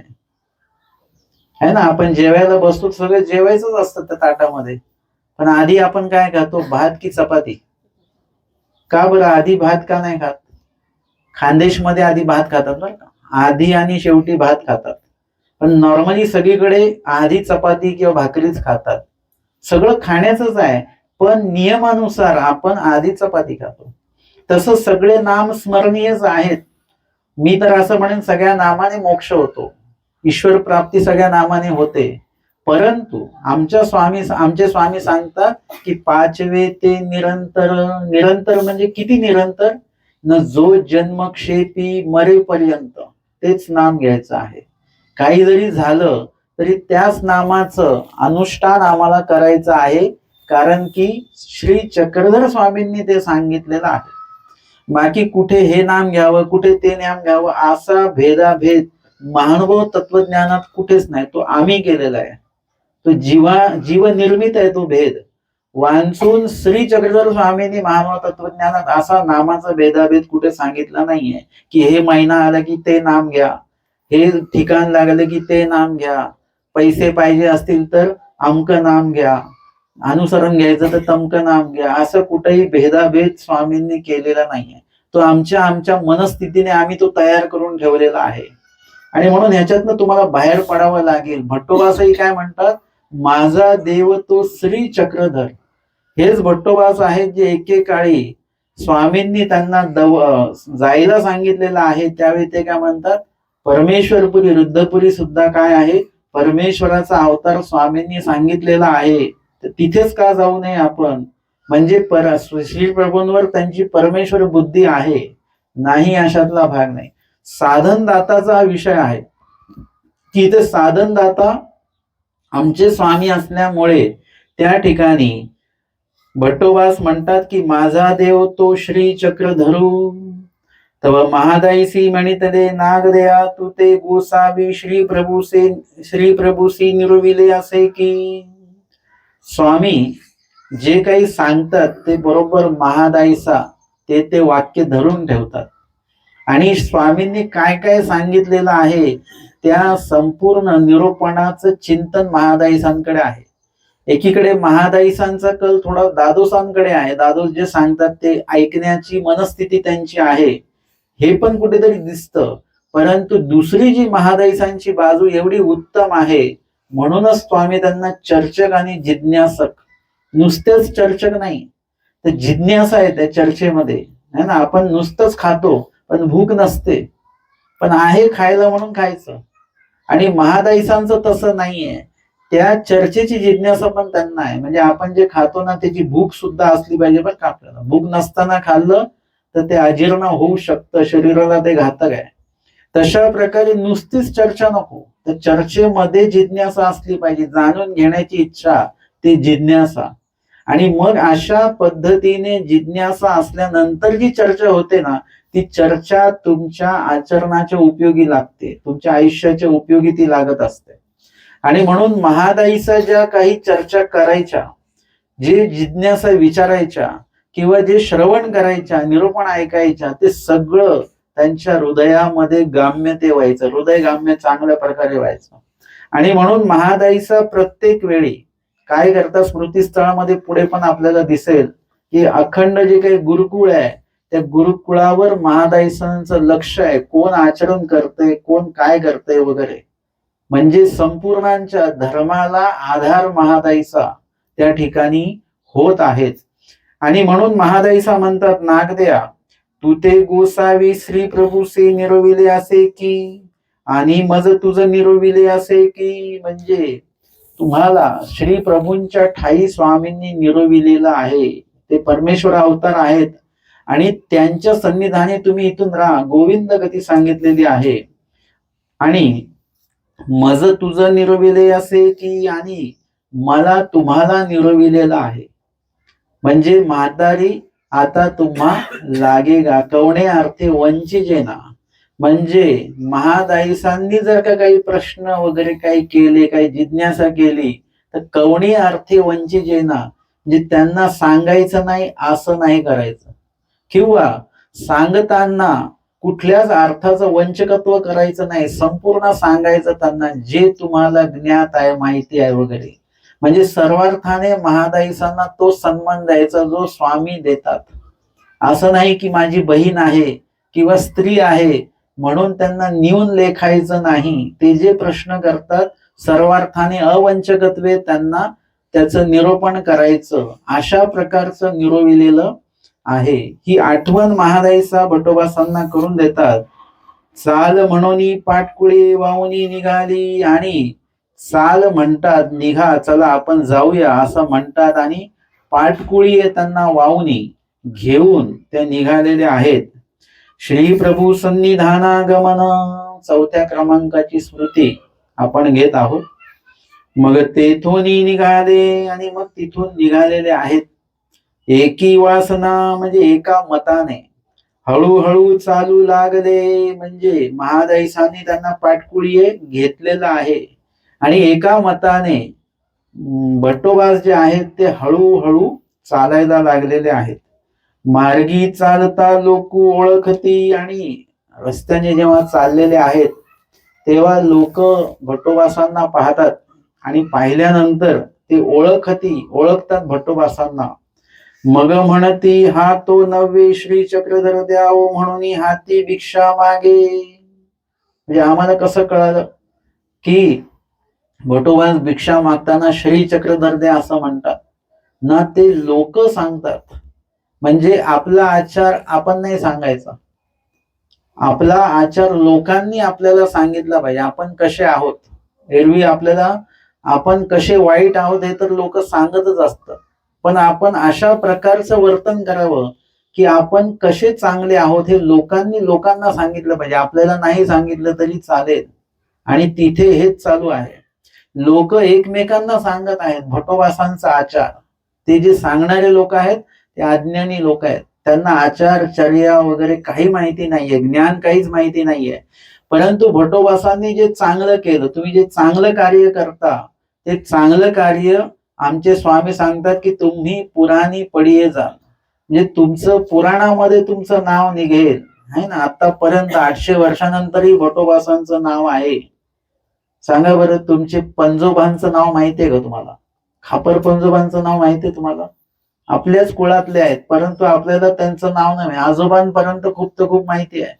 आहे ना, आपण जेवायला बसतो, सगळं जेवायचंच असतं त्या ताटामध्ये, पण आधी आपण काय खातो? भात की चपाती? का बरं आधी भात का नाही खात? खानदेशमध्ये आधी भात खातात बरं का, आधी आणि शेवटी भात खातात. पण नॉर्मली सगळीकडे आधी चपाती किंवा भाकरीच खातात. सगळं खाण्याचंच आहे, पण नियमानुसार आपण आधी चपाती खातो. तसं सगळे नाम स्मरणीयच आहेत. मी तर असं म्हणेन सगळ्या नामाने मोक्ष होतो, ईश्वर प्राप्ती सगळ्या नामाने होते. परंतु आमचे स्वामी सांगतात की पाचवे ते निरंतर. निरंतर म्हणजे किती निरंतर? न जो जन्मक्षेपी मरेपर्यंत तेच नाम घ्यायचं आहे. काही जरी झालं तरी त्याच नामाचं अनुष्ठान आम्हाला करायचं आहे, कारण की श्री चक्रधर स्वामींनी ते सांगितलेलं आहे. बाकी कुठे हे नाम घ्यावं, कुठे ते नाम घ्यावं, असा भेदाभेद महानुभव तत्वज्ञानात कुठेच नाही. तो आम्ही केलेला आहे, तो जीव निर्मित आहे तो भेद. वांचून श्री चक्रधर स्वामींनी महानुभव तत्वज्ञानात असा नामाचा भेदाभेद कुठे सांगितला नाहीये की हे महिना आला की ते नाम घ्या, हे ठिकाण लागलं की ते नाम घ्या, पैसे पाहिजे असतील तर अमक नाम घ्या, अनुसरण घ्यायचं तर तमक नाम घ्या. असं कुठेही भेदाभेद स्वामींनी केलेला नाहीये. तो आमच्या मनस्थितीने आम्ही तो तयार करून ठेवलेला आहे. आणि म्हणून ह्याच्यातनं तुम्हाला बाहेर पडावं लागेल. भट्टोबासही काय म्हणतात? माझा देव तो श्री चक्रधर. हेच भट्टोबास आहेत जे एकेकाळी स्वामींनी त्यांना जायला सांगितलेलं आहे. त्यावेळी ते काय म्हणतात? परमेश्वरपुरी रुद्रपुरी सुद्धा काय आहे? परमेश्वराचा अवतार स्वामींनी सांगितलेला आहे, तर तिथेच का जाऊ नये आपण? म्हणजे श्री प्रभूंवर त्यांची परमेश्वर बुद्धी आहे नाही अशातला भाग नाही. साधनदाताचा हा विषय आहे की इथे साधनदाता आमचे स्वामी असल्यामुळे त्या ठिकाणी भट्टोबास म्हणतात की माझा देव तो श्री चक्रधरू, तव महादाईसी म्हणित दे नाग दया तू ते गोसावी श्री प्रभूसी निरुविले असे की. स्वामी जे काही सांगतात ते बरोबर महादाईसा ते वाक्य धरून ठेवतात. आणि स्वामींनी काय काय सांगितलेलं आहे त्या संपूर्ण निरूपणाचं चिंतन महादाईसांकडे आहे. एकीकडे महादाईसांचा कल थोडा दादोसांकडे आहे. दादोस जे सांगतात ते ऐकण्याची मनस्थिती त्यांची आहे हे पण कुठेतरी दिसतं. परंतु दुसरी जी महादाईसांची बाजू एवढी उत्तम आहे म्हणूनच स्वामी त्यांना चर्चक आणि जिज्ञासक, नुसतेच चर्चक नाही तर जिज्ञासा आहे त्या चर्चेमध्ये, है ना. आपण नुसतंच खातो पण भूक नसते, पण आहे खायला म्हणून खायचं. आणि महादाईसांचं तसं नाहीये, त्या चर्चेची जिज्ञासा पण त्यांना आहे. म्हणजे आपण जे खातो ना त्याची भूक सुद्धा असली पाहिजे. पण आपल्याला भूक नसताना खाल्लं तर ते अजीर्ण होऊ शकतं, शरीराला ते घातक आहे. तशा प्रकारे नुसतीच चर्चा नको, तर चर्चेमध्ये जिज्ञासा असली पाहिजे, जाणून घेण्याची इच्छा, ते जिज्ञासा. आणि मग अशा पद्धतीने जिज्ञासा असल्यानंतर जी चर्चा होते ना ती चर्चा तुमच्या आचरणाच्या उपयोगी लागते, तुमच्या आयुष्याच्या उपयोगी ती लागत असते. आणि म्हणून महादाईसा ज्या काही चर्चा करायच्या, जे जिज्ञासा विचारायच्या किंवा जे श्रवण करायच्या, निरूपण ऐकायच्या, ते सगळं त्यांच्या हृदयामध्ये गाम्य ते व्हायचं, हृदय गाम्य चांगल्या प्रकारे व्हायचं. आणि म्हणून महादाईसा प्रत्येक वेळी काय करतात, स्मृतीस्थळामध्ये पुढे पण आपल्याला दिसेल की अखंड जे काही गुरुकुळ आहे त्या गुरुकुळावर महादाईसांचं लक्ष आहे, कोण आचरण करतंय, कोण काय करतंय वगैरे. म्हणजे संपूर्णांच्या धर्माला आधार महादाईसा त्या ठिकाणी होत आहेत. आणि म्हणून महादाईसा म्हणतात नागदेया तू ते गोसावी श्री प्रभूसे निरोविले असे की, आणि मज तुझं निरोविले असे की. म्हणजे तुम्हाला श्री प्रभूंच्या ठाई स्वामींनी निरोविलेलं आहे, ते परमेश्वर अवतार आहेत आणि त्यांच्या सन्निधानी तुम्ही इथून राहा, गोविंद गती सांगितलेली आहे. आणि मज तुझं निरोविले असे की, आणि मला तुम्हाला निरोविलेलं आहे. म्हणजे म्हातारी आता तुम्हा लागेगा कवणे अर्थे वंचिजेना. म्हणजे महादाईसांनी जर का काही प्रश्न वगैरे काही केले, काही जिज्ञासा केली तर कवणी अर्थे वंचिजेना, म्हणजे त्यांना सांगायचं नाही असं नाही करायचं, किंवा सांगताना कुठल्याच अर्थाचं वंचकत्व करायचं नाही, संपूर्ण सांगायचं त्यांना जे तुम्हाला ज्ञात आहे, माहिती आहे वगैरे. म्हणजे सर्वार्थाने महादाईसांना तो सन्मान द्यायचा जो स्वामी देतात. असं नाही की माझी बहीण आहे किंवा स्त्री आहे म्हणून त्यांना नेऊन लेखायचं नाही. ते जे प्रश्न करतात सर्वार्थाने अवंचकत्वे त्यांना त्याचं निरूपण करायचं, अशा प्रकारचं निरोविलेलं आहे. ही आठवण महादाईसा भट्टोबासांना करून देतात. चाल म्हणून पाटकुळी वाहुनी निघाली, आणि चाल म्हणतात निघा, चला आपण जाऊया असं म्हणतात. आणि पाटकुळी त्यांना वाहुनी घेऊन त्या निघालेले आहेत. श्री प्रभू सन्निधानागमन 4थ्या क्रमांकाची स्मृती आपण घेत आहोत. मग तेथून निघाले, आणि मग तिथून निघालेले आहेत. एकी वासना म्हणजे एका मताने हळूहळू चालू लागले. म्हणजे महादाईसांनी त्यांना पाटकुळी घेतलेला आहे आणि एका मताने भट्टोबास जे आहेत ते हळूहळू चालायला लागलेले आहेत. मार्गी चालता लोक ओळखती, आणि रस्त्याने जेव्हा चाललेले आहेत तेव्हा लोक भट्टोबासांना पाहतात आणि पाहिल्यानंतर ते ओळखतात भट्टोबासांना. मग म्हणती हा तो नव्हे श्री चक्रधर द्यावो म्हणून हाती भिक्षा मागे. म्हणजे आम्हाला कसं कळालं की भट्टोबास भिक्षा मागताना श्री चक्रधर द्या असं म्हणतात ना, ते लोक सांगतात. म्हणजे आपला आचार आपण नाही सांगायचा, आपला आचार लोकांनी आपल्याला सांगितला पाहिजे, आपण कसे आहोत एरवी आपल्याला आपण कसे वाईट आहोत हे तर लोक सांगतच असतात, पण आपण अशा प्रकारचं वर्तन करावं की आपण कसे चांगले आहोत हे लोकांना सांगितलं पाहिजे. आपल्याला नाही सांगितलं तरी चालेल. आणि तिथे हेच चालू आहे. लोक एकमेकांना सांगत आहेत भटोबासांचा आचार. ते जे सांगणारे लोक आहेत ते अज्ञानी लोक आहेत. त्यांना आचार चर्या वगैरे काही माहिती नाहीये, ज्ञान काहीच माहिती नाहीये. परंतु भटोबासांनी जे चांगलं केलं, तुम्ही जे चांगलं कार्य करता ते चांगलं कार्य आमचे स्वामी सांगतात की तुम्ही पुराणी पडिये जा, म्हणजे तुमचं पुराणामध्ये तुमचं नाव निघेल, आहे ना. आतापर्यंत 800 वर्षानंतरही भटोबासांचं नाव आहे. सांगा बरं, तुमचे पंजोबांचं नाव माहितीये का तुम्हाला? खापर पंजोबांचं नाव माहितीये तुम्हाला? आपल्याच कुळातले आहेत, परंतु आपल्याला त्यांचं नाव नाही. आजोबांपर्यंत खूप तर खूप माहिती आहे,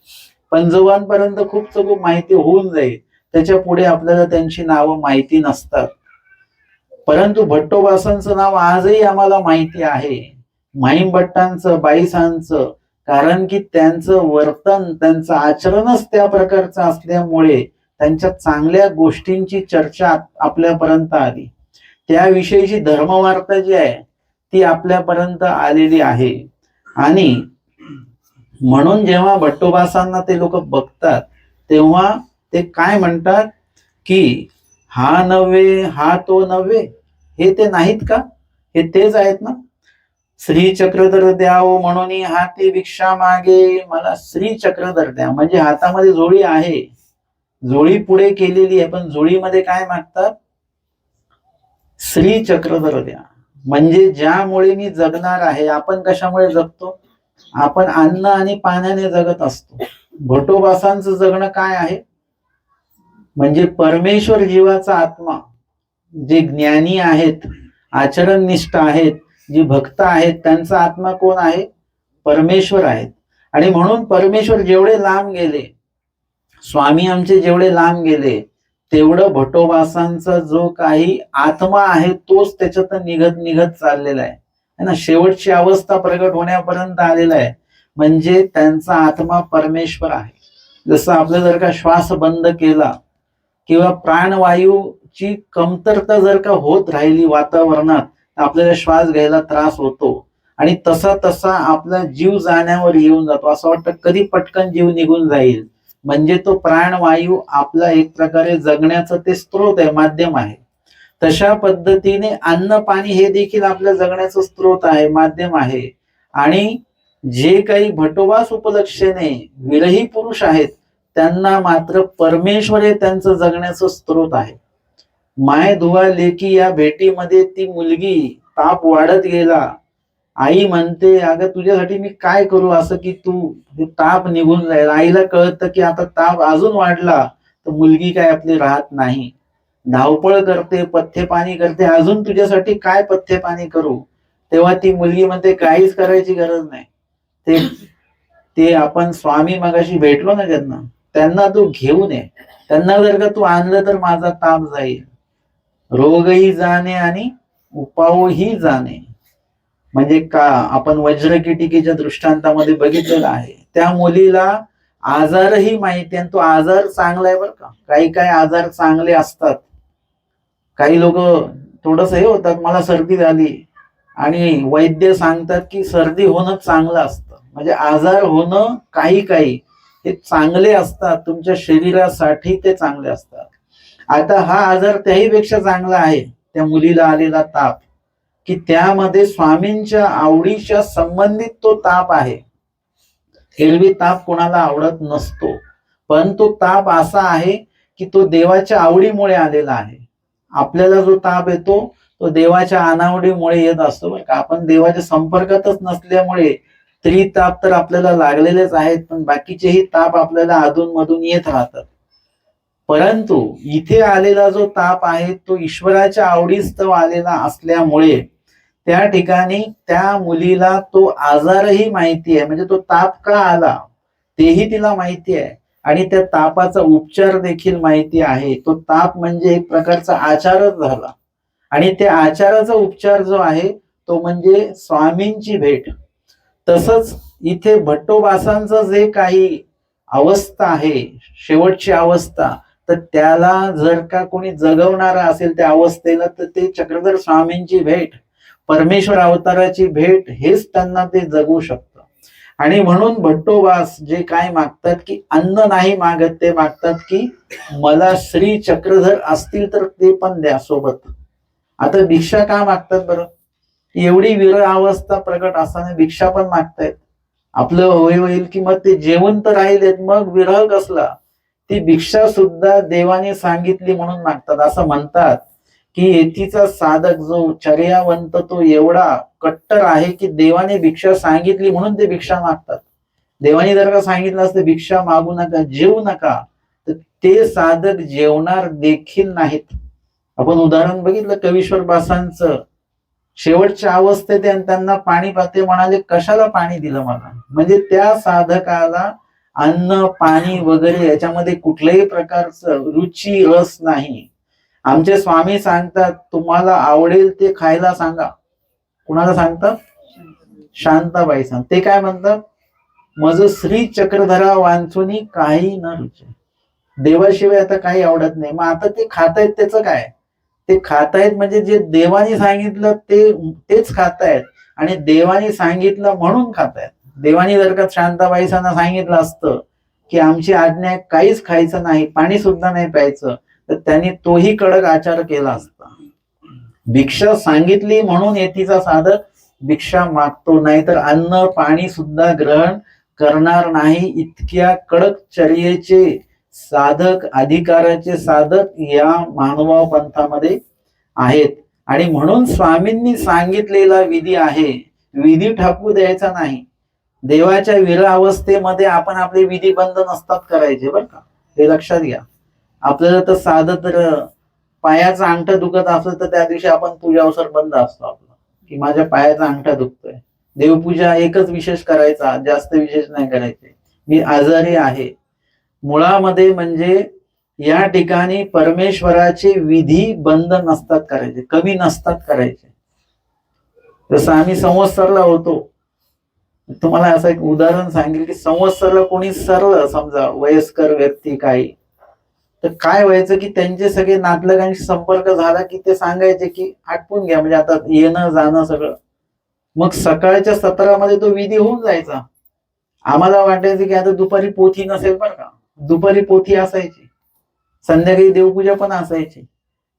पंजोबांपर्यंत खूप तर खूप माहिती होऊन जाईल, त्याच्या पुढे आपल्याला त्यांची नावं माहिती नसतात. परंतु भट्टोबासांचं नाव आजही आम्हाला माहिती आहे, माहीमभट्टांचं, बाईसांचं. कारण की त्यांचं वर्तन, त्यांचं आचरणच त्या प्रकारचं असल्यामुळे त्यांच्या चांगल्या गोष्टींची चर्चा आपल्यापर्यंत आली. त्याविषयीची धर्मवार्ता जी आहे ती आपल्यापर्यंत आलेली आहे. आणि म्हणून जेव्हा भट्टोबासांना ते लोक बघतात तेव्हा ते काय म्हणतात की हा नव्हे हा तो नव्हे, हे ते नाहीत का? हे तेच आहेत ना. श्री चक्रधर द्याव म्हणून हाती भिक्षा मागे, मला श्री चक्रधर द्या. म्हणजे हातामध्ये जोळी आहे, जोळी पुढे केलेली आहे, पण जोळीमध्ये काय मागतात? श्री चक्रधर द्या. म्हणजे ज्यामुळे मी जगणार आहे. आपण कशामुळे जगतो? आपण अन्न आणि पाण्याने जगत असतो. भटोबासांचं जगणं काय आहे? म्हणजे परमेश्वर जीवाचा आत्मा, जे ज्ञानी आहेत, आचरणनिष्ठ आहेत, जी भक्त आहेत, त्यांचा आत्मा कोण आहे? परमेश्वर आहेत. आणि म्हणून परमेश्वर जेवढे लांब गेले, स्वामी आमचे जेवढे लांब गेले, तेवढं भटोबासांचा जो काही आत्मा आहे तोच त्याच्यात निघत निघत चाललेला आहे ना. शेवटची अवस्था प्रगट होण्यापर्यंत आलेला आहे. म्हणजे त्यांचा आत्मा परमेश्वर आहे. जसं आपलं जर का श्वास बंद केला किंवा प्राणवायूची कमतरता जर का होत राहिली वातावरणात, आपल्याला श्वास घ्यायला त्रास होतो. आणि तसा तसा आपला जीव जाण्यावर येऊन जातो. असं वाटतं कधी पटकन जीव निघून जाईल. म्हणजे तो प्राणवायू आपला एक प्रकारे जगण्याचं ते स्त्रोत आहे, माध्यम आहे. तशा पद्धतीने अन्न पाणी हे देखील आपल्या जगण्याचं स्त्रोत आहे, माध्यम आहे. आणि जे काही भटोबास उपलक्षणे विरही पुरुष आहेत त्यांना मात्र परमेश्वर हे त्यांचं जगण्याचं स्त्रोत आहे. माय धुवा लेकी या भेटीमध्ये ती मुलगी ताप वाढत गेला. आई म्हणते, अगं तुझ्यासाठी मी काय करू असं की तू ताप निघून जाईल. आईला कळतं की आता ताप अजून वाढला तर मुलगी काय आपली राहत नाही. धावपळ करते, पथ्य पाणी करते, अजून तुझ्यासाठी काय पथ्य पाणी करू. तेव्हा ती मुलगी म्हणते काहीच करायची गरज नाही. ते आपण स्वामी मगाशी भेटलो ना त्यांना तू घेऊन ये. त्यांना जर का तू आणलं तर माझा ताप जाईल. रोगही जाणे आणि उपावही जाणे. म्हणजे का आपण वज्रकिटिकीच्या दृष्टांतामध्ये बघितलेलं आहे. त्या मुलीला आजारही माहिती आणि तो आजार चांगला आहे बरं का. काही काही आजार चांगले असतात. काही लोक थोडस हे होतात, मला सर्दी झाली आणि वैद्य सांगतात की सर्दी होणं चांगलं असतं. म्हणजे आजार होणं काही काही ते चांगले असतात, तुमच्या शरीरासाठी ते चांगले असतात. आता हा आजार त्याही पेक्षा चांगला आहे, त्या मुलीला आलेला ताप, की त्यामध्ये स्वामींच्या आवडीच्या संबंधित तो ताप आहे. एरवी ताप कोणाला आवडत नसतो, पण तो ताप असा आहे की तो देवाच्या आवडीमुळे आलेला आहे. आपल्याला जो ताप येतो तो देवाच्या अनावडीमुळे येत असतो बरं का. आपण देवाच्या संपर्कातच नसल्यामुळे त्रिताप तर आपल्याला लागलेलेच आहेत, पण बाकीचेही ताप आपल्याला अधूनमधून येत राहतात. परंतु इथे आलेला जो ताप आहे तो ईश्वराच्या आवडीच तो आलेला असल्यामुळे त्या ठिकाणी त्या मुलीला तो आजारही माहिती आहे. म्हणजे तो ताप का आला तेही तिला माहिती आहे आणि त्या तापाचा उपचार देखील माहिती आहे. तो ताप म्हणजे एक प्रकारचा आचारच झाला आणि त्या आचाराचा उपचार जो आहे तो म्हणजे स्वामींची भेट. तसंच इथे भट्टोबासांचं जे काही अवस्था आहे, शेवटची अवस्था, तर त्याला जर का कोणी जगवणारा असेल त्या अवस्थेला, तर ते चक्रधर स्वामींची भेट, परमेश्वर अवताराची भेट, हेच त्यांना ते जगवू शकतं. आणि म्हणून भट्टोबास जे काय मागतात की अन्न नाही मागत, ते मागतात की मला श्री चक्रधर असतील तर ते पण द्या सोबत. आता भिक्षा का मागतात बरं? एवढी विरळ अवस्था प्रकट असताना भिक्षा पण मागतायत. आपलं होय होईल की मग ते जेवण तर राहिलेत, मग विरह कसला? ती भिक्षा सुद्धा देवाने सांगितली म्हणून मागतात. असं म्हणतात की येतीचा साधक जो चर्यावंत तो एवढा कट्टर आहे की देवाने भिक्षा सांगितली म्हणून ते भिक्षा मागतात. देवाने जर का सांगितलं असतं भिक्षा मागू नका, जेवू नका, तर ते साधक जेवणार देखील नाहीत. आपण उदाहरण बघितलं कवीश्वर बासांचं. शेवटच्या अवस्थेत त्यांना पाणी पाते म्हणाले, कशाला पाणी दिलं मला? म्हणजे त्या साधकाला अन्न पाणी वगैरे याच्यामध्ये कुठल्याही प्रकारचं रुची रस नाही. आमचे स्वामी सांगतात तुम्हाला आवडेल ते खायला सांगा. कुणाला सांगतात? शांताबाई सांग. ते काय म्हणतात? मज श्री चक्रधरा वांचुनी काही न रुचे. देवाशिवाय आता काही आवडत नाही. मग आता ते खातायत त्याचं काय? ते खातायत म्हणजे जे देवाने सांगितलं तेच खातायत, आणि देवाने सांगितलं म्हणून खातायत. देवाने जर का शांताबाईसांना सांगितलं असतं की आमची आज्ञा काहीच खायचं नाही, पाणी सुद्धा नाही प्यायचं, तर त्यांनी तोही कडक आचार केला असता. भिक्षा सांगितली म्हणून येतीचा साधक भिक्षा मागतो, नाहीतर अन्न पाणी सुद्धा ग्रहण करणार नाही. इतक्या कडक चर्येचे साधक, अधिकाराचे साधक या मानवा पंथामध्ये आहेत. आणि म्हणून स्वामींनी सांगितलेला विधी आहे, विधी ठाकू द्यायचा नाही. देवाच्या विरह अवस्थेमध्ये आपण आपले विधी बंद नसतात करायचे बरं का, हे लक्षात घ्या. आपल्याला तर साधं तर पायाचा अंगठा दुखत असलं तर त्या दिवशी आपण पूजा अवसर बंद असतो आपला, की माझ्या पायाचा अंगठा दुखतोय. देवपूजा एकच विशेष करायचा, जास्त विशेष नाही करायचे. मी आजारी आहे. मुळामध्ये म्हणजे या ठिकाणी परमेश्वराचे विधी बंद नसतात करायचे, कमी नसतात करायचे. जसं आम्ही संवत्सरला होतो, तुम्हाला असं एक उदाहरण सांगेल की संवत्सरला कोणी सरळ समजा वयस्कर व्यक्ती काही, तर काय व्हायचं की त्यांचे सगळे नातलगांशी संपर्क झाला की ते सांगायचे की आटपून घ्या, म्हणजे आता येणं जाणं सगळं. मग सकाळच्या सत्रामध्ये तो विधी होऊन जायचा. आम्हाला वाटायचं की आता दुपारी पोथी नसेल बरं का, दुपारी पोथी असायची, संध्याकाळी देवपूजा पण असायची.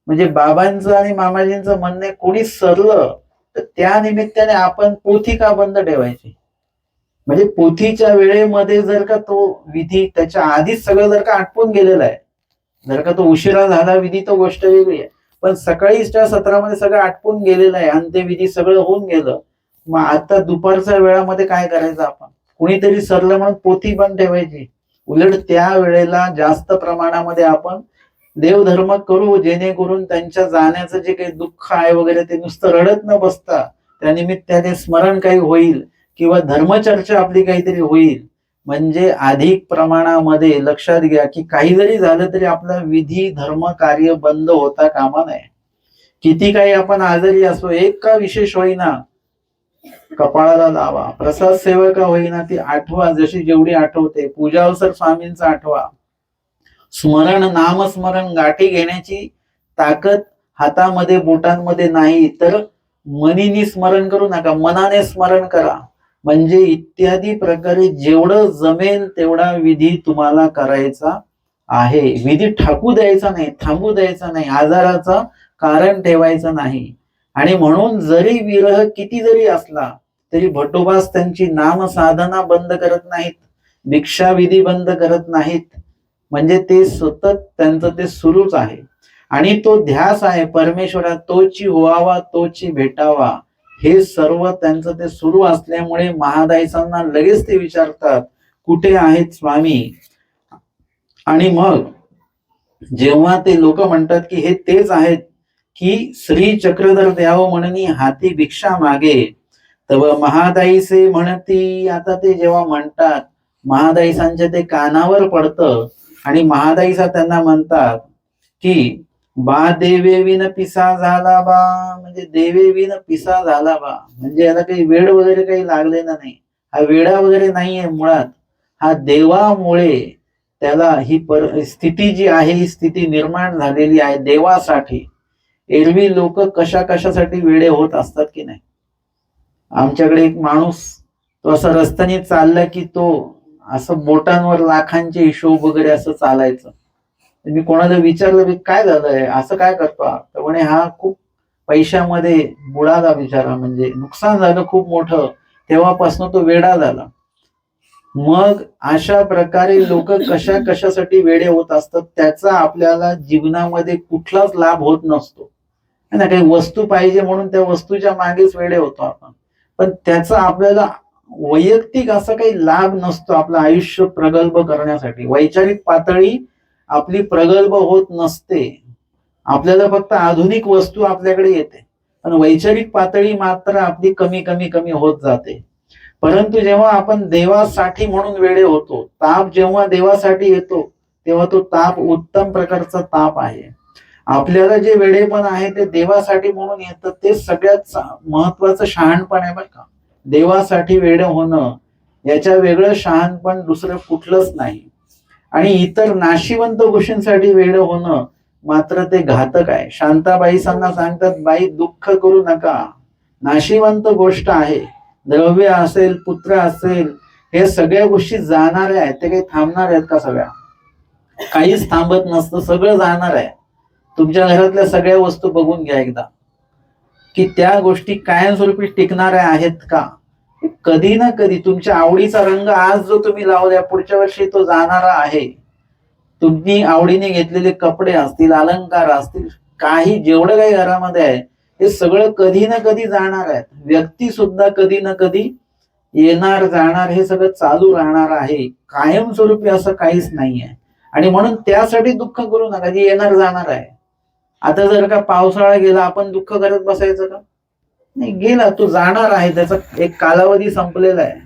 म्हणजे बाबांचं आणि मामाजींचं म्हणणे कोणी सरलं तर त्या निमित्ताने आपण पोथी का बंद ठेवायची? म्हणजे पोथीच्या वेळेमध्ये जर का तो विधी त्याच्या आधीच सगळं जर का आटपून गेलेला आहे, जर का तो उशिरा झाला विधी तो गोष्ट वेगळी आहे, पण सकाळीच्या सत्रामध्ये सगळं आटपून गेलेलं आहे, अंत्यविधी सगळं होऊन गेलं, मग आता दुपारच्या वेळामध्ये काय करायचं आपण? कुणीतरी सरलं म्हणून पोथी बंद ठेवायची. उलट त्या वेळेला जास्त प्रमाणामध्ये आपण देवधर्म करू, जेणेकरून त्यांच्या जाण्याचं जे काही दुःख आहे वगैरे ते नुसतं रडत न बसता त्या निमित्ताने स्मरण काही होईल किंवा धर्मचर्चा आपली काहीतरी होईल. म्हणजे अधिक प्रमाणामध्ये लक्षात घ्या की काही जरी झालं तरी आपला विधी धर्म कार्य बंद होता कामा नये. किती काही आपण आजारी असो, एक का विशेष होईना कपाळाला लावा, प्रसाद सेवा का होईना ती आठवा, जशी जेवढी आठवते. पूजा अवसर स्वामींचा आठवा. स्मरण नामस्मरण गाठी घेण्याची ताकद हातामध्ये बोटांमध्ये नाही, तर मनीने स्मरण करू नका, मनाने स्मरण करा. म्हणजे इत्यादी प्रकारे जेवढं जमेल तेवढा विधी तुम्हाला करायचा आहे. विधी ठाकू द्यायचा नाही, थांबू द्यायचा नाही, आजाराचा कारण ठेवायचं नाही. आणि म्हणून जरी विरह किती जरी असला तरी भट्टोबास त्यांची नाम साधना बंद करत नाहीत, भिक्षा विधी बंद करत नाहीत. म्हणजे ते सतत त्यांचं ते सुरूच आहे. आणि तो ध्यास आहे परमेश्वरा तोची व्हावा तोची भेटावा, हे सर्व त्यांचं ते सुरू असल्यामुळे महादाईसांना लगेच ते विचारतात कुठे आहेत स्वामी. आणि मग जेव्हा ते लोक म्हणतात की हे तेच आहेत की श्री चक्रधर द्यावं म्हणणी हाती भिक्षा मागे, तव महादाईसे म्हणती. आता ते जेव्हा म्हणतात महादाईसांच्या ते कानावर पडतं आणि महादाईसा त्यांना म्हणतात की बा देवे विन पिसा झाला बा, म्हणजे देवे विन पिसा झाला बा, म्हणजे याला काही वेड वगैरे काही लागलेला नाही. हा वेडा वगैरे नाहीये, मुळात हा देवामुळे त्याला ही स्थिती जी आहे ही स्थिती निर्माण झालेली आहे देवासाठी. एरवी लोक कशा कशासाठी वेडे होत असतात की नाही. आमच्याकडे एक माणूस, तो असं रस्त्याने चालला की तो असं बोटांवर लाखांचे हिशोब वगैरे असं चालायचं. मी कोणाला विचारलं की काय झालंय, असं काय करतो, तर म्हणे हा खूप पैशामध्ये बुडाला बिचारा, म्हणजे नुकसान झालं खूप मोठं, तेव्हापासून तो वेडा झाला. मग अशा प्रकारे लोक कशा कशासाठी वेडे होत असतात, त्याचा आपल्याला जीवनामध्ये कुठलाच लाभ होत नसतो ना. काही वस्तू पाहिजे म्हणून त्या वस्तूच्या मागेच वेडे होतो आपण, पण त्याचा आपल्याला वैयक्तिक असा काही लाभ नसतो आपलं आयुष्य प्रगल्भ करण्यासाठी. वैचारिक पातळी आपली प्रगल्भ होत नसते. आपल्याला फक्त आधुनिक वस्तू आपल्याकडे येते, पण वैचारिक पातळी मात्र आपली कमी कमी कमी होत जाते. परंतु जेव्हा आपण देवासाठी म्हणून वेडे होतो, ताप जेव्हा देवासाठी येतो, तेव्हा तो ताप उत्तम प्रकारचा ताप आहे. आपल्याला जे वेडेपण आहे ते देवासाठी म्हणून येतं, ते सगळ्यात महत्वाचं शहाणपण आहे बरं का. देवासाठी वेडे होणं याच्या वेगळं शहाणपण दुसरं कुठलंच नाही. आणि इतर नाशिवंत गोष्टींसाठी वेडे होणं मात्र ते घातक आहे. शांताबाई सांगतात, बाई दुःख करू नका, नाशिवंत गोष्ट आहे. द्रव्य असेल, पुत्र असेल, हे सगळ्या गोष्टी जाणाऱ्या आहेत. ते काही थांबणार आहेत का? सगळ्या काहीच थांबत नसतं, सगळं जाणार आहे. तुमच्या घरातल्या सगळ्या वस्तू बघून घ्या एकदा, की त्या गोष्टी कायमस्वरूपी टिकणाऱ्या आहेत का? कधी ना कधी तुमच्या आवडीचा रंग आज जो तुम्ही लावलाय, पुढच्या वर्षी तो जाणारा आहे. तुम्ही आवडीने घेतलेले कपडे असतील, अलंकार असतील, काही जेवढं काही घरामध्ये आहे, हे सगळं कधी ना कधी जाणार आहेत. व्यक्ती सुद्धा कधी ना कधी येणार जाणार, हे सगळं चालू राहणार आहे. कायमस्वरूपी असं काहीच नाहीये. आणि म्हणून त्यासाठी दुःख करू नका, जे येणार जाणार आहे. आता जर का पावसाळा गेला, आपण दुःख करत बसायचं का? नाही, गेला तो जाणार आहे, त्याचा एक कालावधी संपलेला आहे.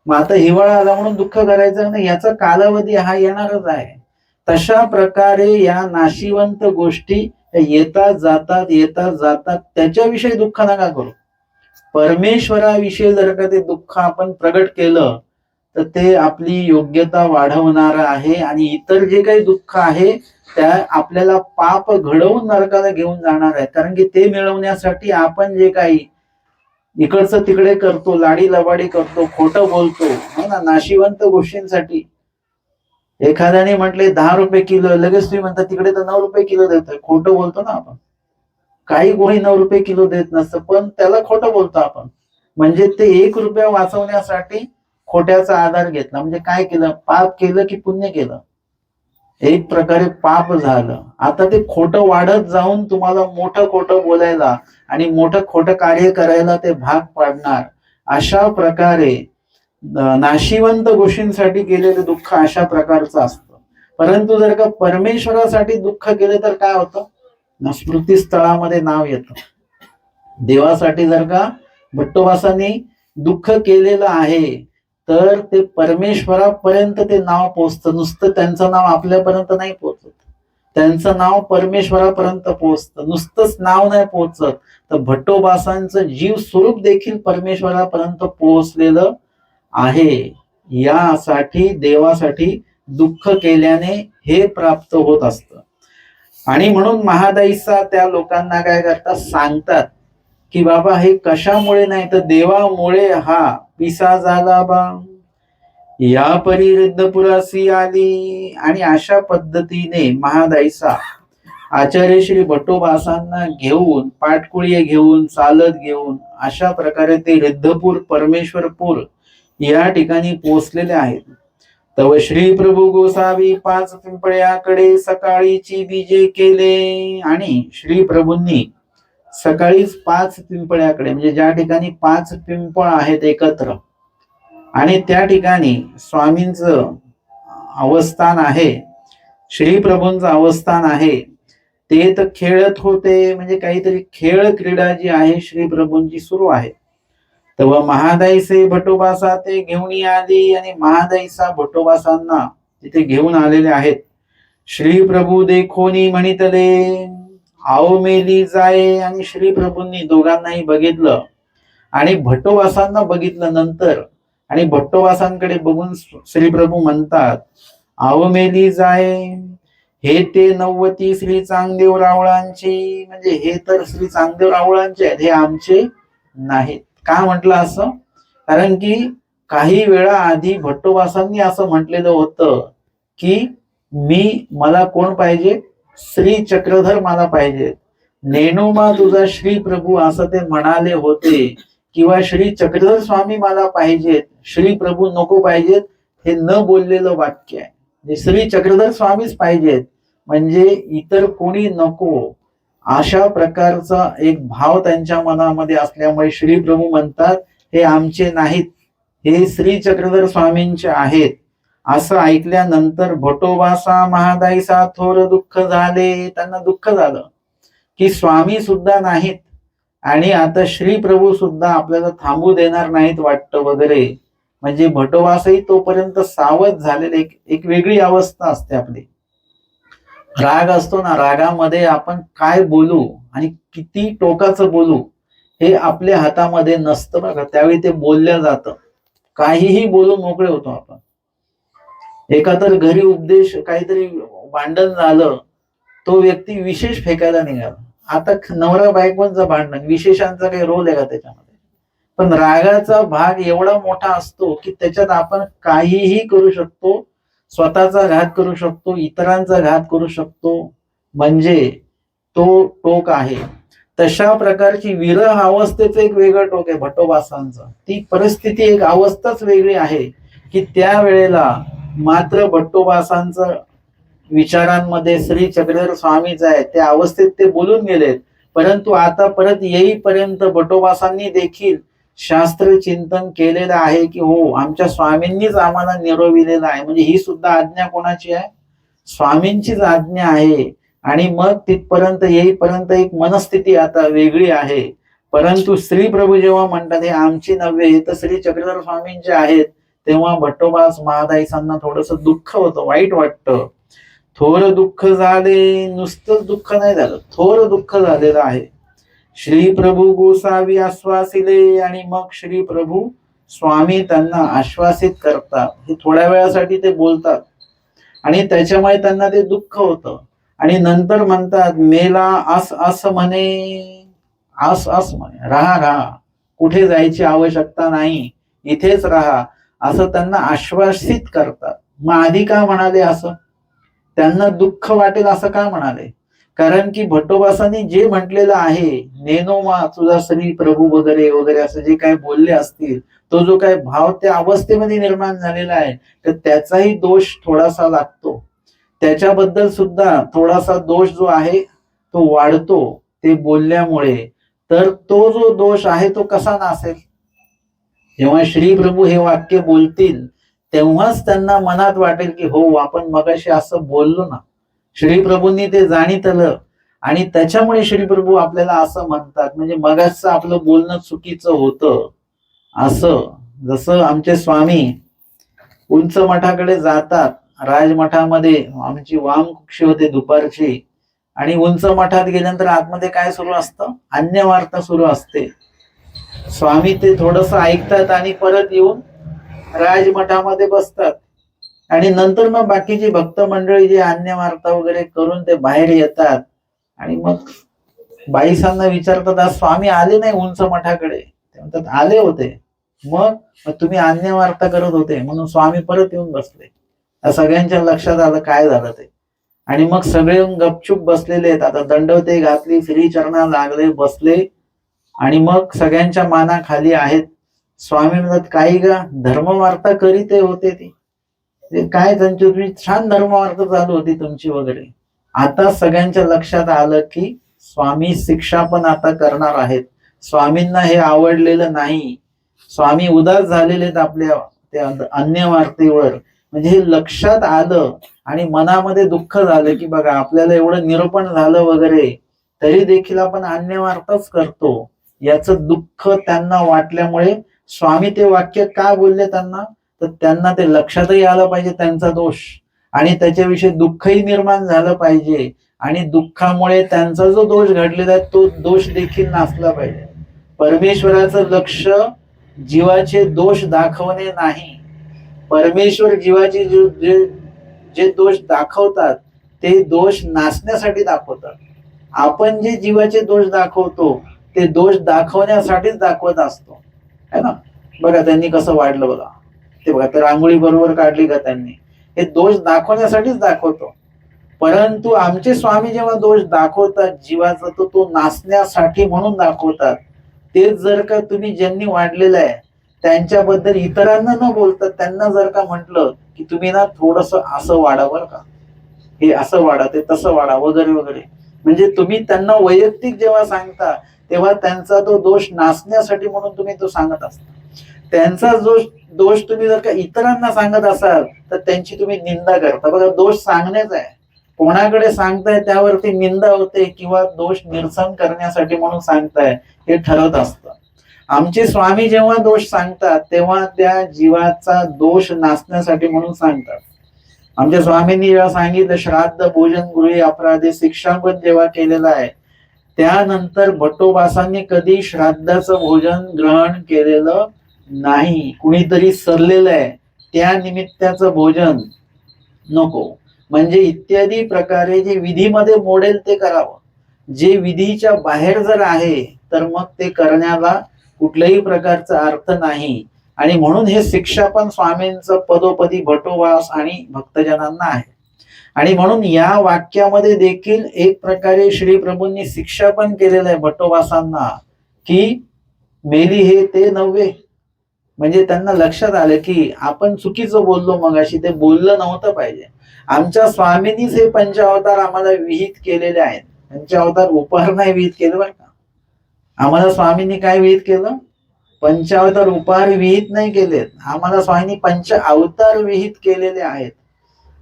मग आता हिवाळा आला म्हणून दुःख करायचं नाही, याचा कालावधी हा येणारच आहे. तशा प्रकारे या नाशिवंत गोष्टी येतात जातात येतात जातात, त्याच्याविषयी दुःख नका करू. परमेश्वराविषयी जर का ते दुःख आपण प्रगट केलं तर ते आपली योग्यता वाढवणार आहे. आणि इतर जे काही दुःख आहे त्या आपल्याला पाप घडवून नरकाला घेऊन जाणार आहे. कारण की ते मिळवण्यासाठी आपण जे काही इकडचं तिकडे करतो, लाडी लबाडी करतो, खोटं बोलतो ना, नाशिवंत गोष्टींसाठी. एखाद्याने म्हटले 10 रुपये किलो, लगेच तुम्ही म्हणता तिकडे तर 9 रुपये किलो देतोय. खोटं बोलतो ना आपण. काही कोणी 9 रुपये किलो देत नसतं, पण त्याला खोटं बोलतो आपण. म्हणजे ते 1 रुपया वाचवण्यासाठी खोट्याचा आधार घेतला. म्हणजे काय केलं? पाप केलं की पुण्य केलं? एक प्रकारे पाप झालं. आता ते खोटं वाढत जाऊन तुम्हाला मोठं खोटं बोलायला आणि मोठं खोटं कार्य करायला ते भाग पाडणार. अशा प्रकारे नाशिवंत गोष्टींसाठी केलेलं दुःख अशा प्रकारचं असतं. परंतु जर का परमेश्वरासाठी दुःख केलं तर काय होतं? स्मृतीस्थळामध्ये नाव येतं. देवासाठी जर का भट्टोबासांनी दुःख केलेलं आहे तर ते परमेश्वरापर्यंत ते नाव पोहोचतं. नुसतं त्यांचं नाव आपल्यापर्यंत नाही पोहोचत, त्यांचं नाव परमेश्वरापर्यंत पोहोचतं. नुसतंच नाव नाही पोहोचत, तर भट्टोबासांचं जीव स्वरूप देखील परमेश्वरापर्यंत पोहोचलेलं आहे. यासाठी देवासाठी दुःख केल्याने हे प्राप्त होत असतं. आणि म्हणून महादाईसा त्या लोकांना काय करतात, सांगतात की बाबा हे कशामुळे नाही तर देवामुळे हा पिसा झाला बा, या परी रिद्धपुरासी आली. आणि अशा पद्धतीने महादाईसा आचार्य श्री भट्टोबासांना घेऊन, पाटकुळी घेऊन, चालत घेऊन अशा प्रकारे ते रिद्धपूर परमेश्वरपूर या ठिकाणी पोहोचलेले आहेत. तव श्री प्रभू गोसावी 5 पिंपळ्याकडे सकाळीची बीजे केले. आणि श्री प्रभूंनी सकाळीच 5 पिंपळ्याकडे, म्हणजे ज्या ठिकाणी 5 पिंपळ आहेत एकत्र, आणि त्या ठिकाणी स्वामींचं अवस्थान आहे, श्री प्रभूंचं अवस्थान आहे. ते तर खेळत होते, म्हणजे काहीतरी खेळ क्रीडा जी आहे श्री प्रभूंची सुरू आहे. तेव्हा महादाईसे भट्टोबासा ते घेऊन आली. आणि महादाईसा भट्टोबासांना तिथे घेऊन आलेले आहेत. श्री प्रभू देखोनी म्हणितले आओ मेली जाये. आणि श्री प्रभूंनी दोघांनाही बघितलं आणि भट्टोबासांना बघितलं नंतर. आणि भट्टोबासांकडे बघून श्री प्रभू म्हणतात, आवमेली जाय, हे ते 90 श्री चांगदेव रावळांची. म्हणजे हे तर श्री चांगदेव रावळांचे आहेत, हे आमचे नाहीत. का म्हटलं असं? कारण की काही वेळा आधी भट्टोबासांनी असं म्हटलेलं होतं की मला कोण पाहिजे? श्री चक्रधर मला पाहिजे. नेणोमा तुझा श्री प्रभू असं ते म्हणाले होते, किंवा श्री चक्रधर स्वामी मला पाहिजेत, श्री प्रभू नको पाहिजेत, हे न बोललेलं वाक्य आहे. श्री चक्रधर स्वामीच पाहिजेत, म्हणजे इतर कोणी नको, अशा प्रकारचा एक भाव त्यांच्या मनामध्ये असल्यामुळे श्री प्रभू म्हणतात हे आमचे नाहीत, हे श्री चक्रधर स्वामींचे आहेत. असं ऐकल्यानंतर भटोबासा महादाईसा थोर दुःख झाले. त्यांना दुःख झालं की स्वामी सुद्धा नाहीत आणि आता श्री प्रभू सुद्धा आपल्याला थांबू देणार नाहीत वाटतं वगैरे. म्हणजे भटोबासही तोपर्यंत सावध झालेले. एक वेगळी अवस्था असते आपली. राग असतो ना, रागामध्ये आपण काय बोलू आणि किती टोकाचं बोलू हे आपल्या हातामध्ये नसतं बघा. त्यावेळी ते बोललं जातं, काहीही बोलून मोकळे होतो आपण. एका तर घरी उपदेश काहीतरी भांडण झालं, तो व्यक्ती विशेष फेकायला निघाला. आता नवरा बायकोंचं भांडण, विशेषांचा काही रोल आहे का त्याच्यामध्ये? पण रागाचा भाग एवढा मोठा असतो की त्याच्यात आपण काहीही करू शकतो. स्वतःचा घात करू शकतो, इतरांचा घात करू शकतो. म्हणजे तो टोक आहे. तशा प्रकारची विरह अवस्थेचं एक वेगळं टोक आहे भट्टोबासांचं. ती परिस्थिती, एक अवस्थाच वेगळी आहे की त्या वेळेला मात्र भट्टोबासांचं विचारांमध्ये श्री चक्रधर स्वामीच आहे. त्या अवस्थेत ते बोलून गेलेत. परंतु आता परत येईपर्यंत भट्टोबासांनी देखील शास्त्र चिंतन केलेलं आहे की हो, आमच्या स्वामींनीच आम्हाला निरोविलेलं आहे. म्हणजे ही सुद्धा आज्ञा कोणाची आहे? स्वामींचीच आज्ञा आहे. आणि मग तिथपर्यंत येईपर्यंत एक मनस्थिती आता वेगळी आहे. परंतु श्री प्रभू जेव्हा म्हणतात हे आमची नव्हे, हे तर श्री चक्रधर स्वामींचे आहेत, तेव्हा भट्टोबास महादाईसांना थोडस दुःख होतं, वाईट वाटतं. थोर दुःख झाले, नुसतंच दुःख नाही झालं, थोर दुःख झालेलं आहे. श्री प्रभू गोसावी आश्वासिले, आणि मग श्री प्रभू स्वामी त्यांना आश्वासित करतात. हे थोड्या वेळासाठी ते बोलतात आणि त्याच्यामुळे त्यांना ते दुःख होतं. आणि नंतर म्हणतात मेला आस आस म्हणे, आस आस म्हणे, राहा राहा, कुठे जायची आवश्यकता नाही, इथेच राहा, असं त्यांना आश्वासित करतात. मग आधी का म्हणाले असं? त्यांना दुःख वाटेल असं का म्हणाले? कारण की भट्टोबासांनी जे म्हटलेलं आहे, नेनोमा तुझा श्री प्रभू वगैरे वगैरे असं जे काही बोलले असतील, तो जो काही भाव त्या अवस्थेमध्ये निर्माण झालेला आहे, तर त्याचाही दोष थोडासा लागतो. त्याच्याबद्दल सुद्धा थोडासा दोष जो आहे तो वाढतो ते बोलल्यामुळे. तर तो जो दोष आहे तो कसा नासेल? जेव्हा श्री प्रभू हे वाक्य बोलतील तेव्हाच त्यांना मनात वाटेल की हो, आपण मगाशी असं बोललो ना. श्री प्रभूंनी ते जाणीतलं आणि त्याच्यामुळे श्री प्रभू आपल्याला असं म्हणतात. म्हणजे मगाचं आपलं बोलणं चुकीचं होतं. असं जसं आमचे स्वामी उंच मठाकडे जातात, राजमठामध्ये आमची वामकुक्षी होते दुपारची, आणि उंच मठात गेल्यानंतर आतमध्ये काय सुरू असतं? अन्यवार्ता सुरू असते. स्वामी ते थोडस ऐकतात आणि परत येऊन राजमठामध्ये बसतात. आणि नंतर मग बाकीची भक्त मंडळी जे अन्यवार्ता वगैरे करून ते बाहेर येतात आणि मग बाईसांना विचारतात आज स्वामी आले नाही उंच मठाकडे? ते म्हणतात आले होते. मग तुम्ही अन्यवार्ता करत होते म्हणून स्वामी परत येऊन बसले. सगळ्यांच्या लक्षात आलं काय झालं ते. आणि मग सगळे गपचूप बसलेले आहेत. आता दंडवते घातली, श्रीचरणा लागले, बसले, आणि मग सगळ्यांच्या माना खाली आहेत. स्वामी म्हणतात काही गा धर्मवार्ता करीत होते ती काय, त्यांची छान धर्मवार्ता चालू होती तुमची वगैरे. आता सगळ्यांच्या लक्षात आलं की स्वामी शिक्षा पण आता करणार आहेत. स्वामींना हे आवडलेलं नाही. स्वामी उदास झालेले आहेत आपल्या त्या अन्यवार्तेवर. म्हणजे हे लक्षात आलं आणि मनामध्ये दुःख झालं की बघा आपल्याला एवढं निरूपण झालं वगैरे तरी देखील आपण अन्यवार्ताच करतो. याचं दुःख त्यांना वाटल्यामुळे स्वामी ते वाक्य का बोलले त्यांना, तर त्यांना ते लक्षातही आलं पाहिजे त्यांचा दोष, आणि त्याच्याविषयी दुःखही निर्माण झालं पाहिजे, आणि दुःखामुळे त्यांचा जो दोष घडलेला आहे तो दोष देखील नासला पाहिजे. परमेश्वराचं लक्ष जीवाचे दोष दाखवणे नाही. परमेश्वर जीवाची जे जे दोष दाखवतात ते दोष नासण्यासाठी दाखवतात. आपण जे जीवाचे दोष दाखवतो ते दोष दाखवण्यासाठीच दाखवत असतो, है ना. बघा त्यांनी कसं वाढलं बघा, ते बघा ते रांगोळी बरोबर काढली का त्यांनी, हे दोष दाखवण्यासाठीच दाखवतो. परंतु आमचे स्वामी जेव्हा दोष दाखवतात जीवाचा, तो नासण्यासाठी म्हणून दाखवतात. तेच जर का तुम्ही ज्यांनी वाढलेलं आहे त्यांच्याबद्दल इतरांना न बोलता त्यांना जर का म्हटलं की तुम्ही ना थोडस असं वाढा बरं का, हे असं वाढा, ते तसं वाढा वगैरे वगैरे, म्हणजे तुम्ही त्यांना वैयक्तिक जेव्हा सांगता तेव्हा त्यांचा तो दोष नासण्यासाठी म्हणून तुम्ही तो सांगत असता. त्यांचा दोष तुम्ही जर का इतरांना सांगत असाल तर त्यांची तुम्ही निंदा करता. बघा दोष सांगण्याच आहे, कोणाकडे सांगताय त्यावरती निंदा होते किंवा दोष निरसन करण्यासाठी म्हणून सांगताय हे ठरत असतं. आमचे स्वामी जेव्हा दोष सांगतात तेव्हा त्या जीवाचा दोष नासण्यासाठी म्हणून सांगतात. आमच्या स्वामींनी जेव्हा सांगितलं श्राद्ध भोजन गृहे अपराधे शिक्षापद जेव्हा केलेलं आहे, त्यानंतर भट्टोबासांनी कधी श्राद्धाचं भोजन ग्रहण केलेलं नाही. कुणीतरी सरलेलं आहे त्या निमित्ताचं भोजन नको, म्हणजे इत्यादी प्रकारे जे विधीमध्ये मोडेल ते करावं. जे विधीच्या बाहेर जर आहे तर मग ते करण्याला कुठल्याही प्रकारचा अर्थ नाही. आणि म्हणून हे शिक्षा पण स्वामींचं पदोपदी भट्टोबास आणि भक्तजनांना आहे. आणि म्हणून या वाक्यामध्ये देखील एक प्रकारे श्री प्रभूंनी शिक्षा पण केलेलं आहे भट्टोबासांना की मेली हे ते नव्हे. म्हणजे त्यांना लक्षात आलं की आपण चुकीचं बोललो, मगाशी ते बोललं नव्हतं पाहिजे. आमच्या स्वामींनीच हे पंचावतार आम्हाला विहित केलेले आहेत. पंचावतार उपहार नाही विहित केलं बरं का, आम्हाला स्वामींनी काय विहित केलं, पंचावतार उपहार विहित नाही केलेत. आम्हाला स्वामींनी पंच अवतार विहित केलेले आहेत.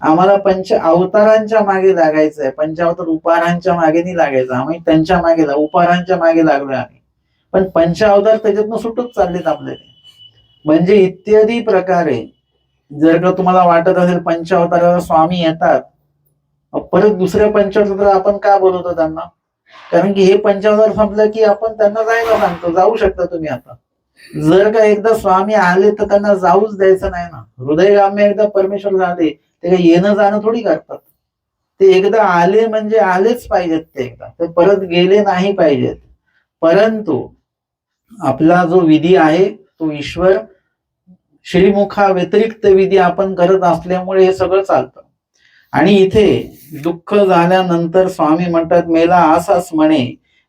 आम्हाला पंच अवतारांच्या मागे लागायचं आहे, पंचावतार उपहारांच्या मागे नाही लागायचं. आम्ही त्यांच्या मागे उपहारांच्या मागे लागलोय आम्ही, पण पंच अवतार त्याच्यातनं सुटत चाललेत आपल्याला. म्हणजे इत्यादी प्रकारे जर का तुम्हाला वाटत असेल पंचावताराला स्वामी येतात, परत दुसऱ्या पंचावतार आपण का बोलवतो त्यांना, कारण की हे पंचावतार संपलं की आपण त्यांना जायला सांगतो, जाऊ शकता तुम्ही आता. जर का एकदा स्वामी आले तर त्यांना जाऊच द्यायचं नाही ना. हृदयगाम्य एकदा परमेश्वर झाले ते काही येणं जाणं थोडी करतात. ते एकदा आले म्हणजे आलेच पाहिजेत, ते एकदा ते परत गेले नाही पाहिजेत. परंतु आपला जो विधी आहे तो ईश्वर श्रीमुखा व्यतिरिक्त विधी आपण करत असल्यामुळे हे सगळं चालतं. आणि इथे दुःख झाल्यानंतर स्वामी म्हणतात मेला असाच म्हणे.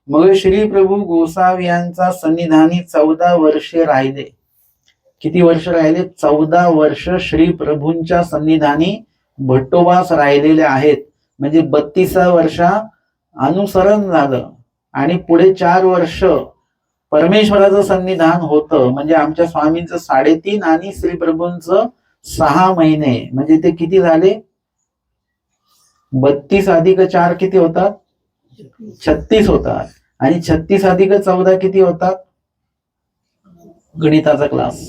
मग श्री प्रभू गोसावी यांचा सन्निधानी 14 वर्षे राहिले. किती वर्ष राहिले? 14 वर्ष श्री प्रभूंच्या सन्निधानी भट्टोबास राहिलेले आहेत. म्हणजे 32 वर्षा अनुसरण झालं आणि पुढे 4 वर्ष परमेश्वराचं सन्निधान होतं. म्हणजे आमच्या स्वामींचं 3.5 आणि श्री प्रभूंचं 6 महिने, म्हणजे ते किती झाले? 32 अधिक 4 किती होतात? 36 होतात. आणि 36 अधिक 14 किती होतात? गणिताचा क्लास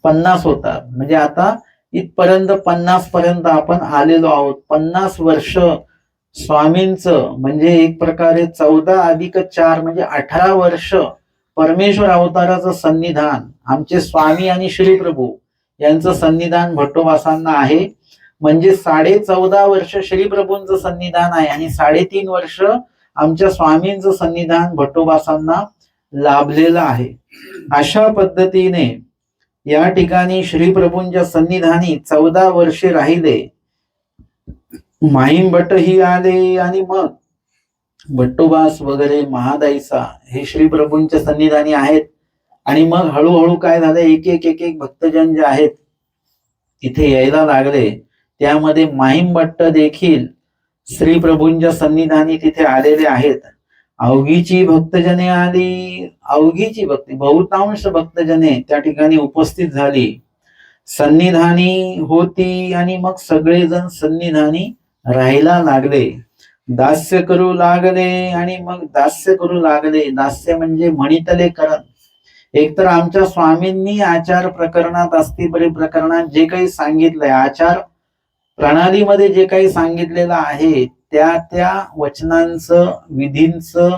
50 होतात. म्हणजे आता इथपर्यंत 50 पर्यंत आपण आलेलो आहोत. 50 वर्ष स्वामींचं, म्हणजे एक प्रकारे 14 अधिक 4 म्हणजे 18 वर्ष परमेश्वर अवताराचं सन्निधान आमचे स्वामी आणि श्री प्रभू यांचं सन्निधान भट्टोबासांना आहे. म्हणजे 14.5 वर्ष श्री प्रभूंचं सन्निधान आहे आणि 3.5 वर्ष आमच्या स्वामींचं सन्निधान भट्टोबासांना लाभलेलं आहे. अशा पद्धतीने या ठिकाणी श्री प्रभूंच्या सन्निधानी 14 वर्षे राहिले. माहीम भट्ट ही आले आणि मग भट्टोबास वगैरे महादाईसा हे श्री प्रभूंच्या सन्निधानी आहेत. आणि मग हळूहळू काय झालं, एक एक भक्तजन जे आहेत तिथे यायला लागले. त्यामध्ये माहीम भट्ट देखील श्री प्रभूंच्या सन्निधानी तिथे आलेले आहेत. अवघीची भक्तजने आली, अवघीची भक्ती बहुतांश भक्तजने त्या ठिकाणी उपस्थित झाली, सन्निधानी होती. आणि मग सगळेजण सन्निधानी राहायला लागले, दास्य करू लागले. आणि मग दास्य करू लागले, दास्य म्हणजे म्हणितले करण. एकतर आमच्या स्वामींनी आचार प्रकरणात अस्तिपरी प्रकरणात जे काही सांगितलंय, आचार प्रणालीमध्ये जे काही सांगितलेलं आहे त्या त्या वचनांचं, विधींचं,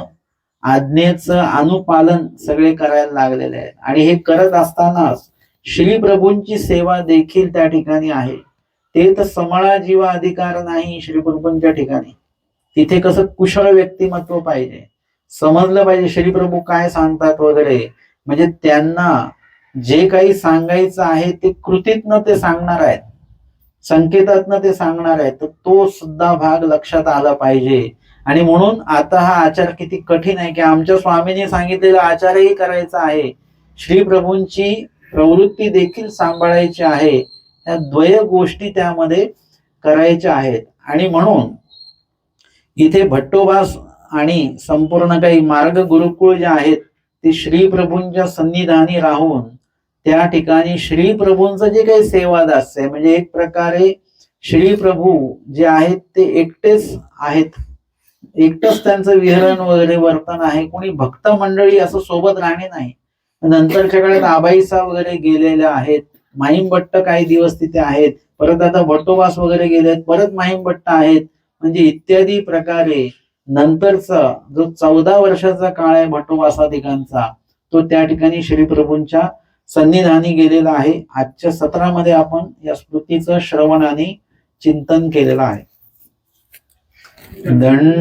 आज्ञेचं अनुपालन सगळे करायला लागलेले आहेत. आणि हे करत असतानाच श्री प्रभूंची सेवा देखील त्या ठिकाणी आहे. ते तर समळा जीवा अधिकार नाही श्रीप्रभूंच्या ठिकाणी. तिथे कसं कुशळ व्यक्तिमत्व पाहिजे, समजलं पाहिजे श्रीप्रभू काय सांगतात वगैरे. म्हणजे त्यांना जे काही सांगायचं आहे ते कृतीतनं ते सांगणार आहेत, संकेतातनं ते सांगणार आहेत. तर तो सुद्धा भाग लक्षात आला पाहिजे. आणि म्हणून आता हा आचार किती कठीण आहे की आमच्या स्वामींनी सांगितलेला आचारही करायचा आहे, श्रीप्रभूंची प्रवृत्ती देखील सांभाळायची आहे. या द्वय गोष्टी त्यामध्ये करायच्या आहेत. आणि म्हणून इथे भट्टोबास आणि संपूर्ण काही मार्ग गुरुकुळ जे आहेत ते श्रीप्रभूंच्या सन्निधानी राहून त्या ठिकाणी श्रीप्रभूंचं जे काही सेवादास्य आहे, म्हणजे एक प्रकारे श्रीप्रभू जे आहेत ते एकटेच आहेत, एकटंच त्यांचं विहरण वगैरे वर्तन आहे. कोणी भक्त मंडळी असं सोबत राहणे नाही. नंतरच्या काळात आबाईसा वगैरे गेलेल्या आहेत, माहीमभट्ट काही दिवस तिथे आहेत, परत आता भट्टोबास वगैरे गेलेत, परत माहीमभट्ट आहेत. म्हणजे इत्यादी प्रकारे नंतरचा जो 14 वर्षाचा काळ आहे भट्टोबासाधिकांचा, तो त्या ठिकाणी श्रीप्रभूंच्या सन्निधानी गेलेला आहे. आजच्या सत्रामध्ये आपण या स्मृतीचं श्रवण आणि चिंतन केलेलं आहे. दंडवत